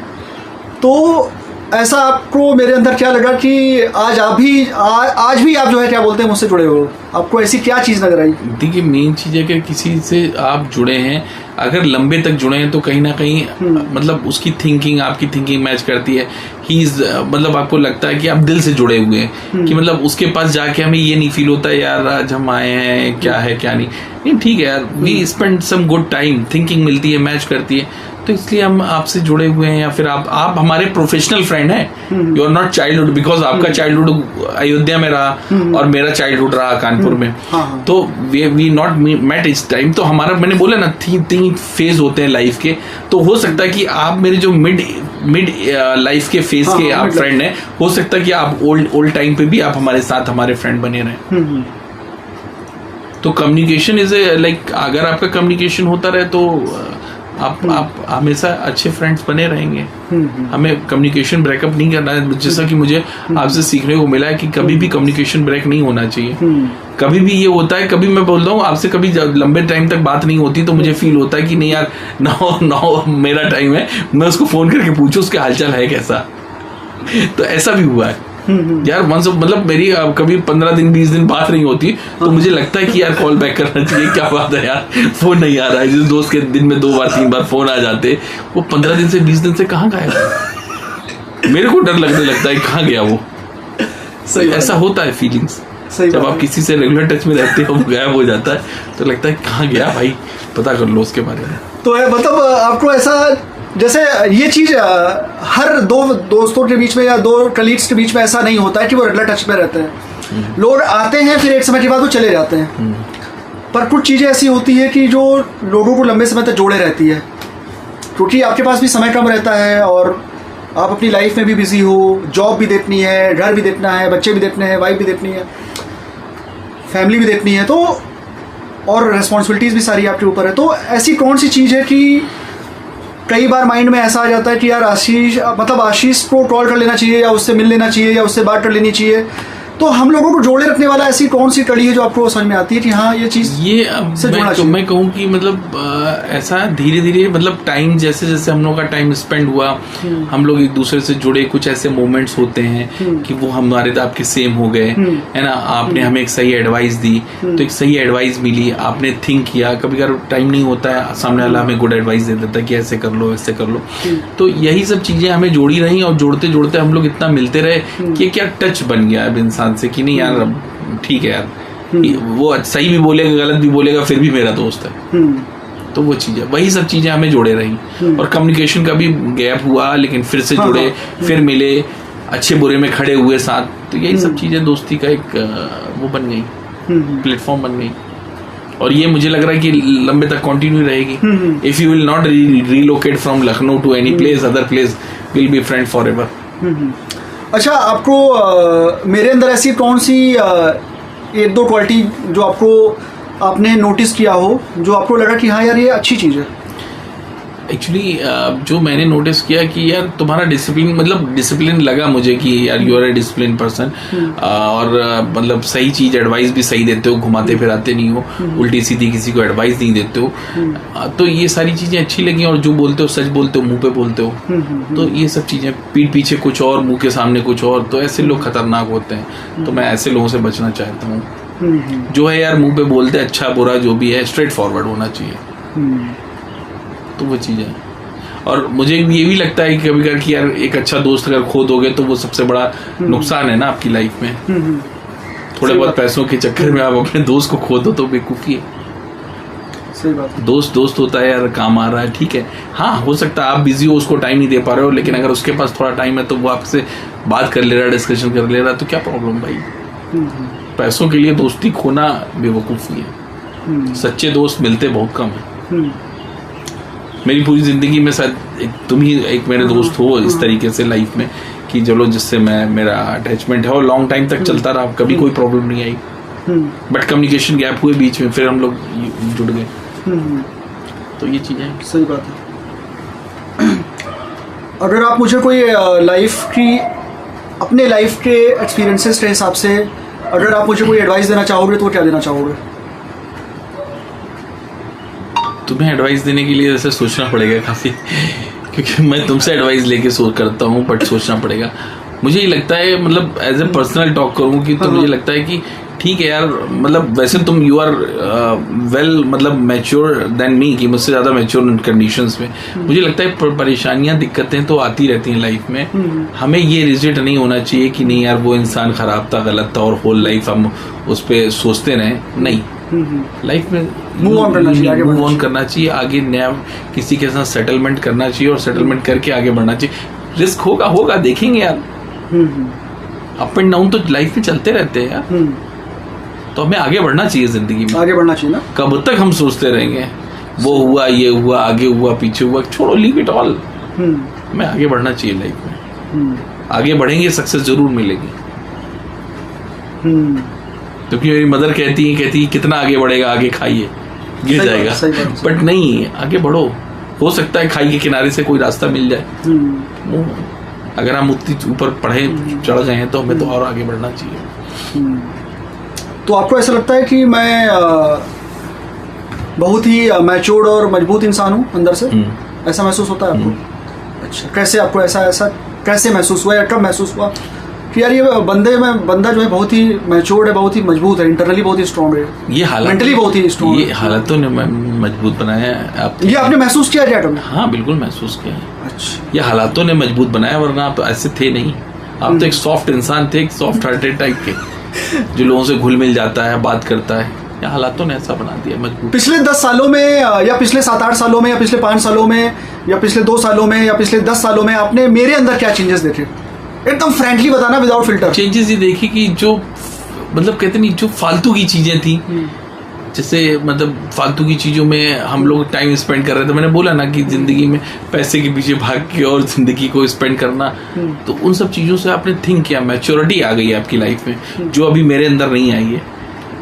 तो ऐसा आपको मेरे अंदर क्या लगा कि आज भी आप जो है क्या बोलते हैं मुझसे जुड़े हो? आपको ऐसी क्या चीज़ नजर आई? देखिए, मेन चीज़ है कि किसी से आप जुड़े हैं, अगर लंबे तक जुड़े हैं तो कहीं ना कहीं मतलब उसकी थिंकिंग आपकी थिंकिंग मैच करती है. मतलब आपको लगता है कि आप दिल से जुड़े हुए हैं, कि मतलब उसके पास जाके हमें ये नहीं फील होता है यार आज हम आए हैं क्या है क्या नहीं. ठीक है यार, we spend some good time, thinking मिलती है, मैच करती है. तो इसलिए हम आपसे जुड़े हुए हैं. या फिर आप हमारे प्रोफेशनल फ्रेंड हैं. You are not childhood, because आपका चाइल्डहुड अयोध्या में रहा और मेरा चाइल्डहुड रहा कानपुर में. तो वी नॉट मेट इस टाइम. तो हमारा, मैंने बोला ना, तीन फेज होते हैं लाइफ के. तो हो सकता है कि आप मेरे जो मिड लाइफ के फेज के आप फ्रेंड हैं, हो सकता है कि आप ओल्ड टाइम पे भी आप हमारे साथ हमारे फ्रेंड बने रहें. तो कम्युनिकेशन इज लाइक, अगर आपका कम्युनिकेशन होता रहे तो आप हमेशा अच्छे फ्रेंड्स बने रहेंगे। हमें कम्युनिकेशन ब्रेकअप नहीं करना है, जैसा कि मुझे आपसे सीखने को मिला है कि कभी भी कम्युनिकेशन ब्रेक नहीं होना चाहिए। कभी भी ये होता है, कभी मैं बोलता हूँ आपसे, कभी लंबे टाइम तक बात नहीं होती तो मुझे फील होता है कि नहीं यार, नाउ मेरा टाइम है, मैं उसको फोन करके पूछूं उसके हालचाल है कैसा। तो ऐसा भी हुआ है यार, मतलब मेरी कभी 15 दिन 20 दिन बात नहीं होती तो मुझे लगता है कि यार कॉल बैक करना चाहिए, क्या बात है यार, फोन नहीं आ रहा है। जिस दोस्त के दिन में 2 बार 3 बार फोन आ जाते, वो 15 दिन से 20 दिन से कहाँ गायब। मेरे को डर लगने लगता है कहाँ गया वो। ऐसा होता है फीलिंग्स, जब आप किसी से रेगुलर टच में रहते हो वो गायब हो जाता है तो लगता है कहाँ गया भाई, पता कर लो उसके बारे में। तो मतलब आपको ऐसा, जैसे ये चीज हर 2 दोस्तों के बीच में या 2 कलीग्स के बीच में ऐसा नहीं होता है कि वो रेगुलर टच में रहते हैं। लोग आते हैं फिर एक समय के बाद वो चले जाते हैं, पर कुछ चीजें ऐसी होती है कि जो लोगों को लंबे समय तक जोड़े रहती है, क्योंकि आपके पास भी समय कम रहता है और आप अपनी लाइफ में भी बिजी हो, जॉब भी देखनी है, घर भी देखना है, बच्चे भी देखने हैं, वाइफ भी देखनी है, फैमिली भी देखनी है, तो और रिस्पॉन्सिबिलिटीज भी सारी आपके ऊपर है। तो ऐसी कौन सी चीज़ है कि कई बार माइंड में ऐसा आ जाता है कि यार आशीष को कॉल कर लेना चाहिए या उससे मिल लेना चाहिए या उससे बात कर लेनी चाहिए, तो हम लोगों को जोड़े रखने वाला ऐसी कौन सी कड़ी है जो आपको समझ में आती है कि हाँ ये चीज़ मैं कहूँ कि मतलब ऐसा धीरे धीरे, मतलब टाइम जैसे जैसे हम लोग का टाइम स्पेंड हुआ, हम लोग एक दूसरे से जुड़े, कुछ ऐसे मोमेंट्स होते हैं कि वो हमारे तो आपके सेम हो गए, है ना। आपने हमें एक सही एडवाइस दी तो एक सही एडवाइस मिली, आपने थिंक किया। कभी कभी टाइम नहीं होता है, सामने वाला हमें गुड एडवाइस दे देता है कि ऐसे कर लो ऐसे कर लो। तो यही सब चीजें हमें जोड़ी रही और जोड़ते जोड़ते हम लोग इतना मिलते रहे कि क्या टच बन गया अब इंसान से कि नहीं यार ठीक है यार, वो सही भी बोलेगा गलत भी बोलेगा फिर भी मेरा दोस्त है। तो वो चीजें, वही सब चीजें हमें जोड़े रही। और कम्युनिकेशन का भी गैप हुआ लेकिन फिर से जुड़े, फिर मिले, अच्छे बुरे में खड़े हुए साथ। तो यही सब चीजें दोस्ती का एक वो बन गई, प्लेटफॉर्म बन गई। और ये मुझे लग रहा है कि लंबे तक कंटिन्यू रहेगी। If you will not relocate from Lucknow to any place, other place will be friend forever. अच्छा, आपको मेरे अंदर ऐसी कौन सी 1-2 क्वालिटी जो आपने नोटिस किया हो, जो आपको लगा कि हाँ यार ये अच्छी चीज़ है? एक्चुअली जो मैंने नोटिस किया कि यार तुम्हारा डिसिप्लिन, मतलब डिसिप्लिन लगा मुझे कि यार you are a discipline person. और मतलब सही चीज, एडवाइस भी सही देते हो, घुमाते फिराते नहीं हो, उल्टी सीधी किसी को एडवाइस नहीं देते हो। तो ये सारी चीजें अच्छी लगी। और जो बोलते हो सच बोलते हो, मुंह पे बोलते हो। तो ये सब चीजें, पीठ पीछे कुछ और, मुंह के सामने कुछ और, तो ऐसे लोग खतरनाक होते हैं। तो मैं ऐसे लोगों से बचना चाहता हूँ। जो है यार मुंह पे बोलते, अच्छा बुरा जो भी है स्ट्रेट फॉरवर्ड होना चाहिए। तो वो चीज़ है। और मुझे ये भी लगता है कि कभी कभी कि यार एक अच्छा दोस्त अगर खो दोगे तो वो सबसे बड़ा नुकसान है ना आपकी लाइफ में। थोड़े बहुत पैसों के चक्कर में आप अपने दोस्त को खो दो तो बेवकूफ़ी है। सही बात है। दोस्त होता है यार, काम आ रहा है, ठीक है। हाँ, हो सकता है आप बिजी हो, उसको टाइम नहीं दे पा रहे हो, लेकिन अगर उसके पास थोड़ा टाइम है तो वो आपसे बात कर ले रहा है, डिस्कशन कर ले रहा है, तो क्या प्रॉब्लम भाई। पैसों के लिए दोस्ती खोना बेवकूफ़ी है। सच्चे दोस्त मिलते बहुत कम है। मेरी पूरी जिंदगी में शायद तुम ही एक मेरे दोस्त हो इस तरीके से लाइफ में कि चलो जिससे मेरा अटैचमेंट है और लॉन्ग टाइम तक चलता रहा, कभी कोई प्रॉब्लम नहीं आई। बट कम्युनिकेशन गैप हुए बीच में, फिर हम लोग जुड़ गए। तो ये चीजें सही बात है। अगर आप मुझे कोई लाइफ की, अपने लाइफ के एक्सपीरियंसेस के हिसाब से अगर आप मुझे कोई एडवाइस देना चाहोगे तो क्या देना चाहोगे? तुम्हें एडवाइस देने के लिए वैसे सोचना पड़ेगा काफ़ी, क्योंकि मैं तुमसे एडवाइस लेके करता हूँ, बट सोचना पड़ेगा। मुझे ये लगता है, मतलब एज ए पर्सनल टॉक करूँ कि तो मुझे लगता है कि ठीक है यार, मतलब वैसे तुम यू आर वेल, मतलब मैच्योर देन मी, कि मुझसे ज़्यादा मैच्योर इन कंडीशंस में। मुझे लगता है परेशानियाँ, दिक्कतें तो आती रहती हैं लाइफ में। हमें ये रिजिड नहीं होना चाहिए कि नहीं यार वो इंसान ख़राब था, गलत था, और होल लाइफ हम उस पर सोचते रहें। नहीं, लाइफ में मूव ऑन करना चाहिए, आगे नया किसी के साथ सेटलमेंट करना चाहिए और सेटलमेंट करके आगे बढ़ना चाहिए। रिस्क होगा देखेंगे यार, अप एंड डाउन तो लाइफ में चलते रहते हैं यार। तो हमें आगे बढ़ना चाहिए, जिंदगी में आगे बढ़ना चाहिए ना। कब तक हम सोचते रहेंगे वो हुआ, ये हुआ, आगे हुआ, पीछे हुआ, छोड़ो, लीव इट ऑल। हमें आगे बढ़ना चाहिए लाइफ में। आगे बढ़ेंगे, सक्सेस जरूर मिलेगी। क्योंकि मेरी मदर कहती है कितना आगे बढ़ेगा, आगे खाइए, गिर जाएगा। बट नहीं, आगे बढ़ो, हो सकता है खाई के किनारे से कोई रास्ता मिल जाए। अगर हम उतनी ऊपर पढ़े चढ़ गए हैं तो हमें तो और आगे बढ़ना चाहिए। तो आपको ऐसा लगता है कि मैं बहुत ही मैच्योर्ड और मजबूत इंसान हूँ अंदर से, ऐसा महसूस होता है आपको? अच्छा, कैसे आपको ऐसा कैसे महसूस हुआ या कब महसूस हुआ कि यार ये बंदा जो है बहुत ही मैच्योर्ड है, बहुत ही मजबूत है, इंटरनली बहुत ही स्ट्रॉन्ग है, ये हालत मेंटली बहुत ही स्ट्रॉन्ग है? ये हालतों ने मजबूत बनाया है। ये आपने महसूस किया क्या कभी? हाँ बिल्कुल महसूस किया है। अच्छा, ये हालातों ने मजबूत बनाया, वरना आप ऐसे थे नहीं। आप तो एक सॉफ्ट इंसान थे, एक सॉफ्ट हार्टेड टाइप के, जो लोगों से घुल मिल जाता है, बात करता है। या हालातों ने ऐसा बना दिया मजबूत। पिछले 10 सालों में या पिछले 7-8 सालों में या पिछले 5 सालों में या पिछले 2 सालों में या पिछले 10 सालों में आपने मेरे अंदर क्या चेंजेस देखे? एकदम फ्रैंकली बताना, विदाउट फिल्टर। चेंजेस ये देखी कि जो मतलब कहते नहीं, जो फालतू की चीजें थी, जैसे मतलब फालतू की चीजों में हम लोग टाइम स्पेंड कर रहे थे। मैंने बोला ना कि जिंदगी में पैसे के पीछे भाग के और जिंदगी को स्पेंड करना, तो उन सब चीजों से आपने थिंक किया, मैच्योरिटी आ गई है आपकी लाइफ में, जो अभी मेरे अंदर नहीं आई है।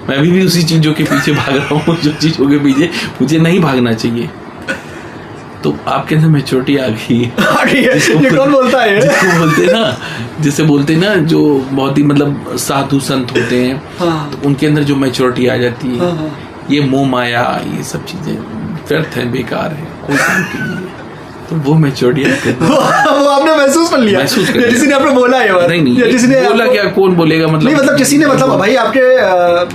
मैं अभी भी उसी चीजों के पीछे भाग रहा हूँ जो चीजों के पीछे मुझे नहीं भागना चाहिए। तो आपके अंदर मैच्योरिटी आ गई है। ये कौन बोलता है? जिसे बोलते हैं ना जो बहुत ही मतलब साधु संत होते हैं, हाँ। तो उनके अंदर जो मैच्योरिटी आ जाती है, हाँ। ये मोह माया, ये सब चीजें व्यर्थ है, बेकार है, कोई काम की नहीं है। तो वो मैच्योरिटी वो आपने महसूस कर लिया? किसी ने आपने बोला है? नहीं, किसी ने बोला क्या, कौन बोलेगा? मतलब नहीं, मतलब किसी ने, मतलब भाई आपके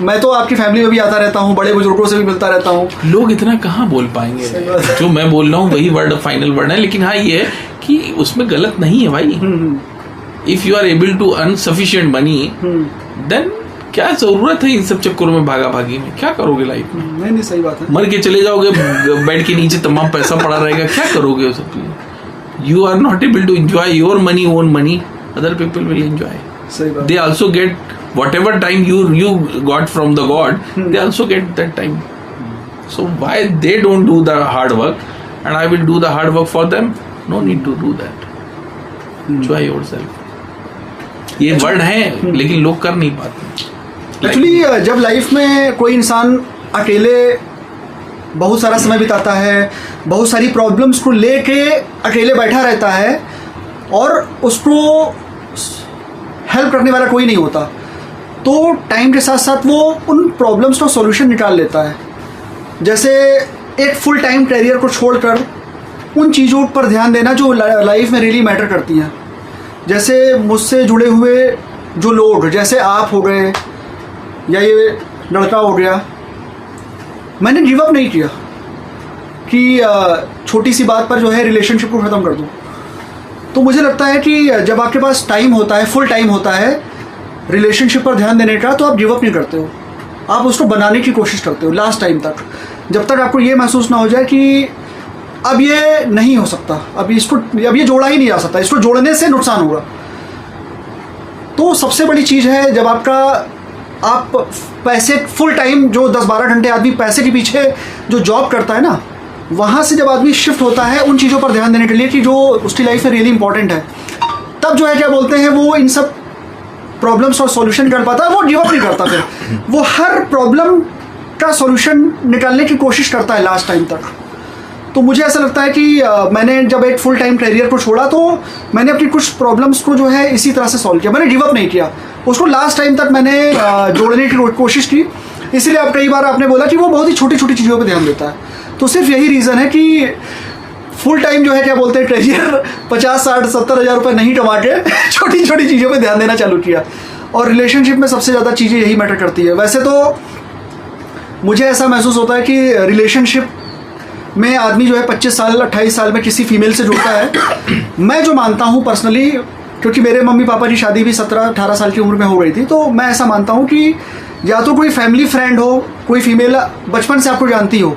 मैं तो आपकी फैमिली में भी आता रहता हूँ, बड़े बुजुर्गों से भी मिलता रहता हूँ, लोग इतना कहाँ बोल पाएंगे। जो मैं बोल रहा हूँ वही वर्ड फाइनल वर्ड है। लेकिन हाँ ये है कि उसमें गलत नहीं है भाई। If you are able to earn sufficient money, then क्या जरूरत है इन सब चक्करों में भागा भागी में? क्या करोगे लाइफ में? नहीं, सही बात है। मर के चले जाओगे, बेड के नीचे तमाम पैसा पड़ा रहेगा, क्या करोगे वो सब चीजें? You are not able to enjoy your money, own money, other people will enjoy. सही बात। They also get whatever time you got from the God, they also get that time. So why they don't do the hard work and I will do the hard work for them? No need to do that. Enjoy yourself. ये word है लेकिन लोग कर नहीं पाते। Actually जब life में कोई इंसान अकेले बहुत सारा समय बिताता है, बहुत सारी प्रॉब्लम्स को लेके अकेले बैठा रहता है और उसको हेल्प करने वाला कोई नहीं होता, तो टाइम के साथ साथ वो उन प्रॉब्लम्स का सॉल्यूशन निकाल लेता है। जैसे एक फुल टाइम कैरियर को छोड़कर उन चीज़ों पर ध्यान देना जो लाइफ में रियली मैटर करती हैं। जैसे मुझसे जुड़े हुए जो लोग, जैसे आप हो गए या ये लड़का हो गया, मैंने गिव अप नहीं किया कि छोटी सी बात पर जो है रिलेशनशिप को ख़त्म कर दूँ। तो मुझे लगता है कि जब आपके पास टाइम होता है, फुल टाइम होता है रिलेशनशिप पर ध्यान देने का, तो आप गिव अप नहीं करते हो, आप उसको बनाने की कोशिश करते हो लास्ट टाइम तक, जब तक आपको ये महसूस ना हो जाए कि अब ये नहीं हो सकता, अब ये जोड़ा ही नहीं जा सकता, इसको जोड़ने से नुकसान होगा। तो सबसे बड़ी चीज़ है जब आप पैसे फुल टाइम, जो 10-12 घंटे आदमी पैसे के पीछे जो जॉब करता है ना, वहाँ से जब आदमी शिफ्ट होता है उन चीज़ों पर ध्यान देने के लिए कि जो उसकी लाइफ में रियली इंपॉर्टेंट है, तब जो है क्या बोलते हैं, वो इन सब प्रॉब्लम्स और सॉल्यूशन कर पाता है। वो गिव अप नहीं करता, फिर वो हर प्रॉब्लम का सॉल्यूशन निकालने की कोशिश करता है लास्ट टाइम तक। तो मुझे ऐसा लगता है कि मैंने जब एक फुल टाइम करियर को छोड़ा तो मैंने अपनी कुछ प्रॉब्लम्स को जो है इसी तरह से सॉल्व किया, मैंने गिव अप नहीं किया, उसको लास्ट टाइम तक मैंने जोड़ने की कोशिश की। इसीलिए अब कई बार आपने बोला कि वो बहुत ही छोटी छोटी चीज़ों पर ध्यान देता है, तो सिर्फ यही रीज़न है कि फुल टाइम जो है क्या बोलते हैं करियर 50-60-70 हज़ार रुपये नहीं कमा के छोटी छोटी चीज़ों पे ध्यान देना चालू किया। और रिलेशनशिप में सबसे ज़्यादा चीज़ें यही मैटर करती है। वैसे तो मुझे ऐसा महसूस होता है कि रिलेशनशिप में आदमी जो है 25 साल 28 साल में किसी फीमेल से जुड़ता है। मैं जो मानता हूँ पर्सनली, क्योंकि मेरे मम्मी पापा की शादी भी 17-18 साल की उम्र में हो गई थी, तो मैं ऐसा मानता हूँ कि या तो कोई फैमिली फ्रेंड हो, कोई फीमेल बचपन से आपको जानती हो,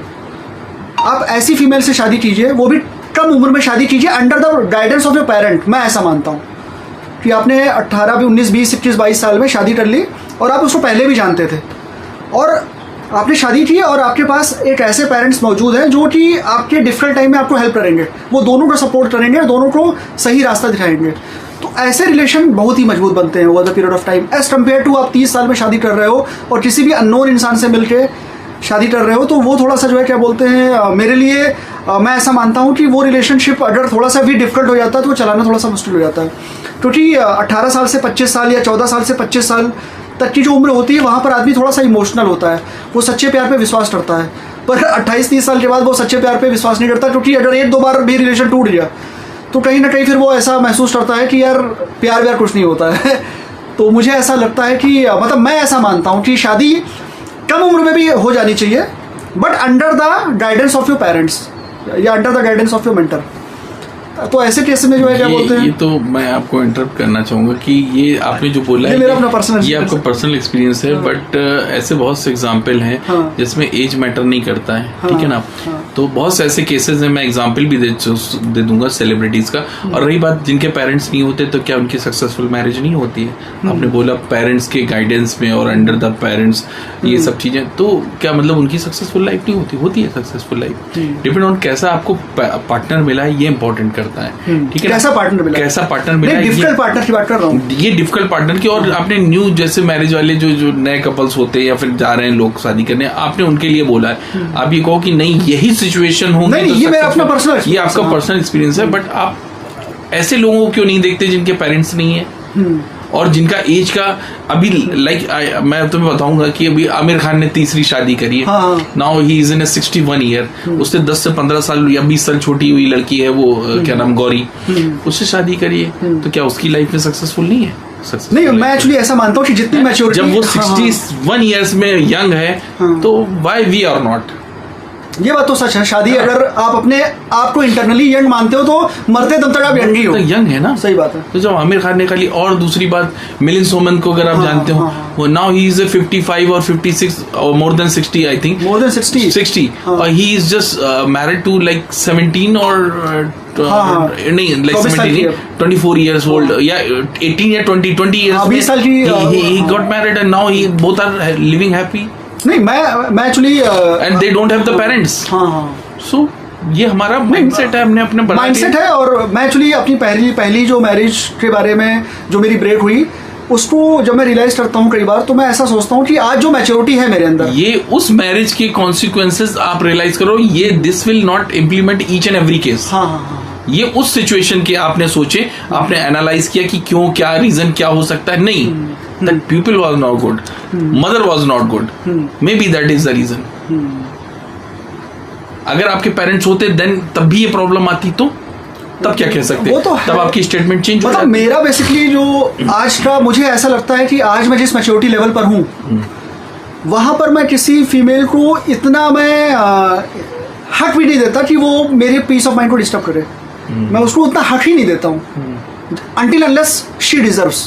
आप ऐसी फीमेल से शादी कीजिए, वो भी कम उम्र में शादी कीजिए, under the guidance of your parent. मैं ऐसा मानता हूँ कि आपने 18, 19, 20, 21, 22 साल में शादी कर ली और आप उसको पहले भी जानते थे और आपने शादी की और आपके पास एक ऐसे पेरेंट्स मौजूद हैं जो कि आपके डिफिकल्ट टाइम में आपको हेल्प करेंगे, वो दोनों को सपोर्ट करेंगे और दोनों को सही रास्ता दिखाएंगे। तो ऐसे रिलेशन बहुत ही मजबूत बनते हैं over the period of time, as compare to आप 30 साल में शादी कर रहे हो और किसी भी अननोन इंसान से मिलके शादी कर रहे हो, तो वो थोड़ा सा जो है क्या बोलते हैं, मेरे लिए मैं ऐसा मानता हूँ कि वो रिलेशनशिप अगर थोड़ा सा भी डिफिकल्ट हो जाता है तो वो चलाना थोड़ा सा मुश्किल हो जाता है, क्योंकि 18 साल से 25 साल या 14 साल से 25 साल तक की जो उम्र होती है वहाँ पर आदमी थोड़ा सा इमोशनल होता है, वो सच्चे प्यार पे विश्वास करता है। पर 28-30 साल के बाद वो सच्चे प्यार पे विश्वास नहीं करता, क्योंकि अगर 1-2 बार भी रिलेशन टूट गया तो कहीं ना कहीं फिर वो ऐसा महसूस करता है कि यार प्यार व्यार कुछ नहीं होता है। तो मुझे ऐसा लगता है कि मतलब मैं ऐसा मानता हूँ कि शादी कम उम्र में भी हो जानी चाहिए, but under the guidance of your parents या under the guidance of your mentor. तो ऐसे केस में जो है क्या बोलते हैं, ये तो मैं आपको इंटरप्ट करना चाहूंगा कि ये आपने जो बोला ये है मेरा अपना पर्सनल, ये आपका पर्सनल एक्सपीरियंस है, बट ऐसे बहुत से एग्जांपल हैं जिसमें एज मैटर नहीं करता है, ठीक है ना। तो बहुत से ऐसे केसेस हैं, मैं एग्जांपल भी दे दूंगा सेलिब्रिटीज का। और रही बात जिनके पेरेंट्स नहीं होते, तो क्या उनकी सक्सेसफुल मैरिज नहीं होती है? आपने बोला पेरेंट्स के गाइडेंस में और अंडर द पेरेंट्स ये सब चीजें, तो क्या मतलब उनकी सक्सेसफुल लाइफ नहीं होती? होती है सक्सेसफुल लाइफ। डिपेंड ऑन कैसा आपको पार्टनर मिला है, ये इंपॉर्टेंट करता है, ठीक है। कैसा पार्टनर मिला, कैसा पार्टनर मिला, डिफिकल्ट पार्टनर की बात कर रहा हूँ, ये डिफिकल्ट पार्टनर की। और आपने न्यू जैसे मैरिज वाले जो नए कपल्स होते हैं या फिर जा रहे हैं लोग शादी करने, आपने उनके लिए बोला है, आप ये कहो कि नहीं यही सिचुएशन होगी, नहीं, ये मेरा अपना पर्सनल, ये आपका पर्सनल एक्सपीरियंस है। बट आप ऐसे लोगों को क्यों नहीं देखते जिनके पेरेंट्स नहीं है और जिनका एज का अभी मैं तुम्हें बताऊंगा कि अभी आमिर खान ने तीसरी शादी करी है, now he is in 61 year. उससे 10 से 15 साल या 20 साल छोटी हुई लड़की है वो, क्या नाम, गौरी, उससे शादी करी है, तो क्या उसकी लाइफ में सक्सेसफुल नहीं है? नहीं, मैं एक्चुअली ऐसा मानता हूँ कि जितनी मैच्योरिटी, जब वो 61 ईयर्स में यंग है, तो व्हाई वी आर नॉट? ये बात तो सच है। शादी अगर आप अपने आप को इंटरनली यंग मानते हो तो मरते दम तक आप यंग ही हो, तो यंग है ना, सही बात है। तो जब आमिर खान ने खाली, और दूसरी बात मिलिंद सोमन को अगर आप जानते हो, वो नाउ ही इज 55 और 56 और more than 60, I think more than 60, और he is just married to like 17 और नहीं, लाइक 17, 24 years old, या 18 या 20 years, 20 साल की, he got married and now he both are living happy. नहीं, मैं actually and they don't have the parents. So ये हमारा माइंडसेट है, हमने अपने माइंडसेट है। और मैं एक्चुअली अपनी पहली जो मैरिज के बारे में जो मेरी ब्रेक हुई, उसको जब मैं रियलाइज करता हूँ कई बार, तो मैं ऐसा सोचता हूँ कि आज जो मैच्योरिटी है मेरे अंदर, ये उस मैरिज के कॉन्सिक्वेंसेस आप रियलाइज करो, ये this will not implement each and every case. ये उस सिचुएशन के आपने सोचे, आपने एनालाइज किया कि क्यों, क्या रीजन क्या हो सकता है। नहीं, that people was not good, mother was not good, maybe that is the reason. अगर आपके पेरेंट्स होते देन तब भी ये प्रॉब्लम आती, तो तब क्या कह सकते? तो तब आपकी स्टेटमेंट चेंज हो जाती। मेरा बेसिकली जो आज का, मुझे ऐसा लगता है कि आज मैं जिस मैच्योरिटी लेवल पर हूँ, वहां पर मैं किसी फीमेल को इतना मैं हक भी नहीं देता कि वो मेरे पीस ऑफ माइंड को डिस्टर्ब करे। मैं उसको उतना हक ही नहीं देता हूँ, until unless she deserves।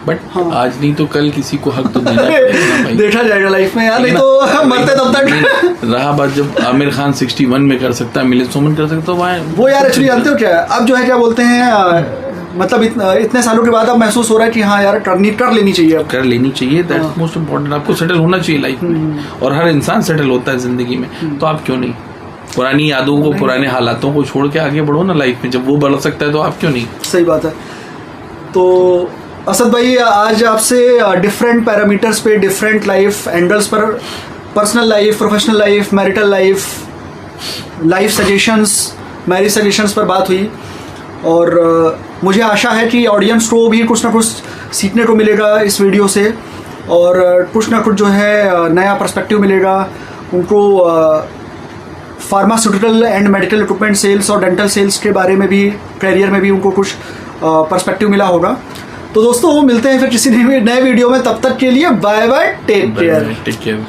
But आज नहीं तो कल किसी को हक तो देना भाई। देखा जाएगा लाइफ में यार, नहीं तो मरते तब तक। रहा बात, जब आमिर खान 61 में कर सकता है, मिलिंद सोमन कर सकता है, वो यार एक्चुअली जानते हो क्या है, अब जो है क्या बोलते हैं, मतलब इतने सालों के बाद अब महसूस हो रहा है कि हाँ यार कर लेनी चाहिए, कर लेनी चाहिए। That's most important. आपको सेटल होना चाहिए लाइफ में, और हर इंसान सेटल होता है जिंदगी में, तो आप क्यों नहीं पुरानी यादों को, पुराने हालातों को छोड़ के आगे बढ़ो ना लाइफ में। जब वो बढ़ सकता है तो आप क्यों नहीं? सही बात है। तो असद भाई, आज आपसे डिफरेंट पैरामीटर्स पे, डिफरेंट लाइफ एंगल्स पर, personal life, professional life, marital life, life suggestions, marriage suggestions पर बात हुई। और मुझे आशा है कि ऑडियंस को भी कुछ ना कुछ सीखने को मिलेगा इस वीडियो से, और कुछ ना कुछ जो है नया पर्सपेक्टिव मिलेगा उनको। Pharmaceutical and medical equipment sales और डेंटल सेल्स के बारे में भी, करियर में भी उनको कुछ पर्सपेक्टिव मिला होगा। तो दोस्तों, मिलते हैं फिर किसी नए वीडियो में, तब तक के लिए बाय बाय, टेक केयर।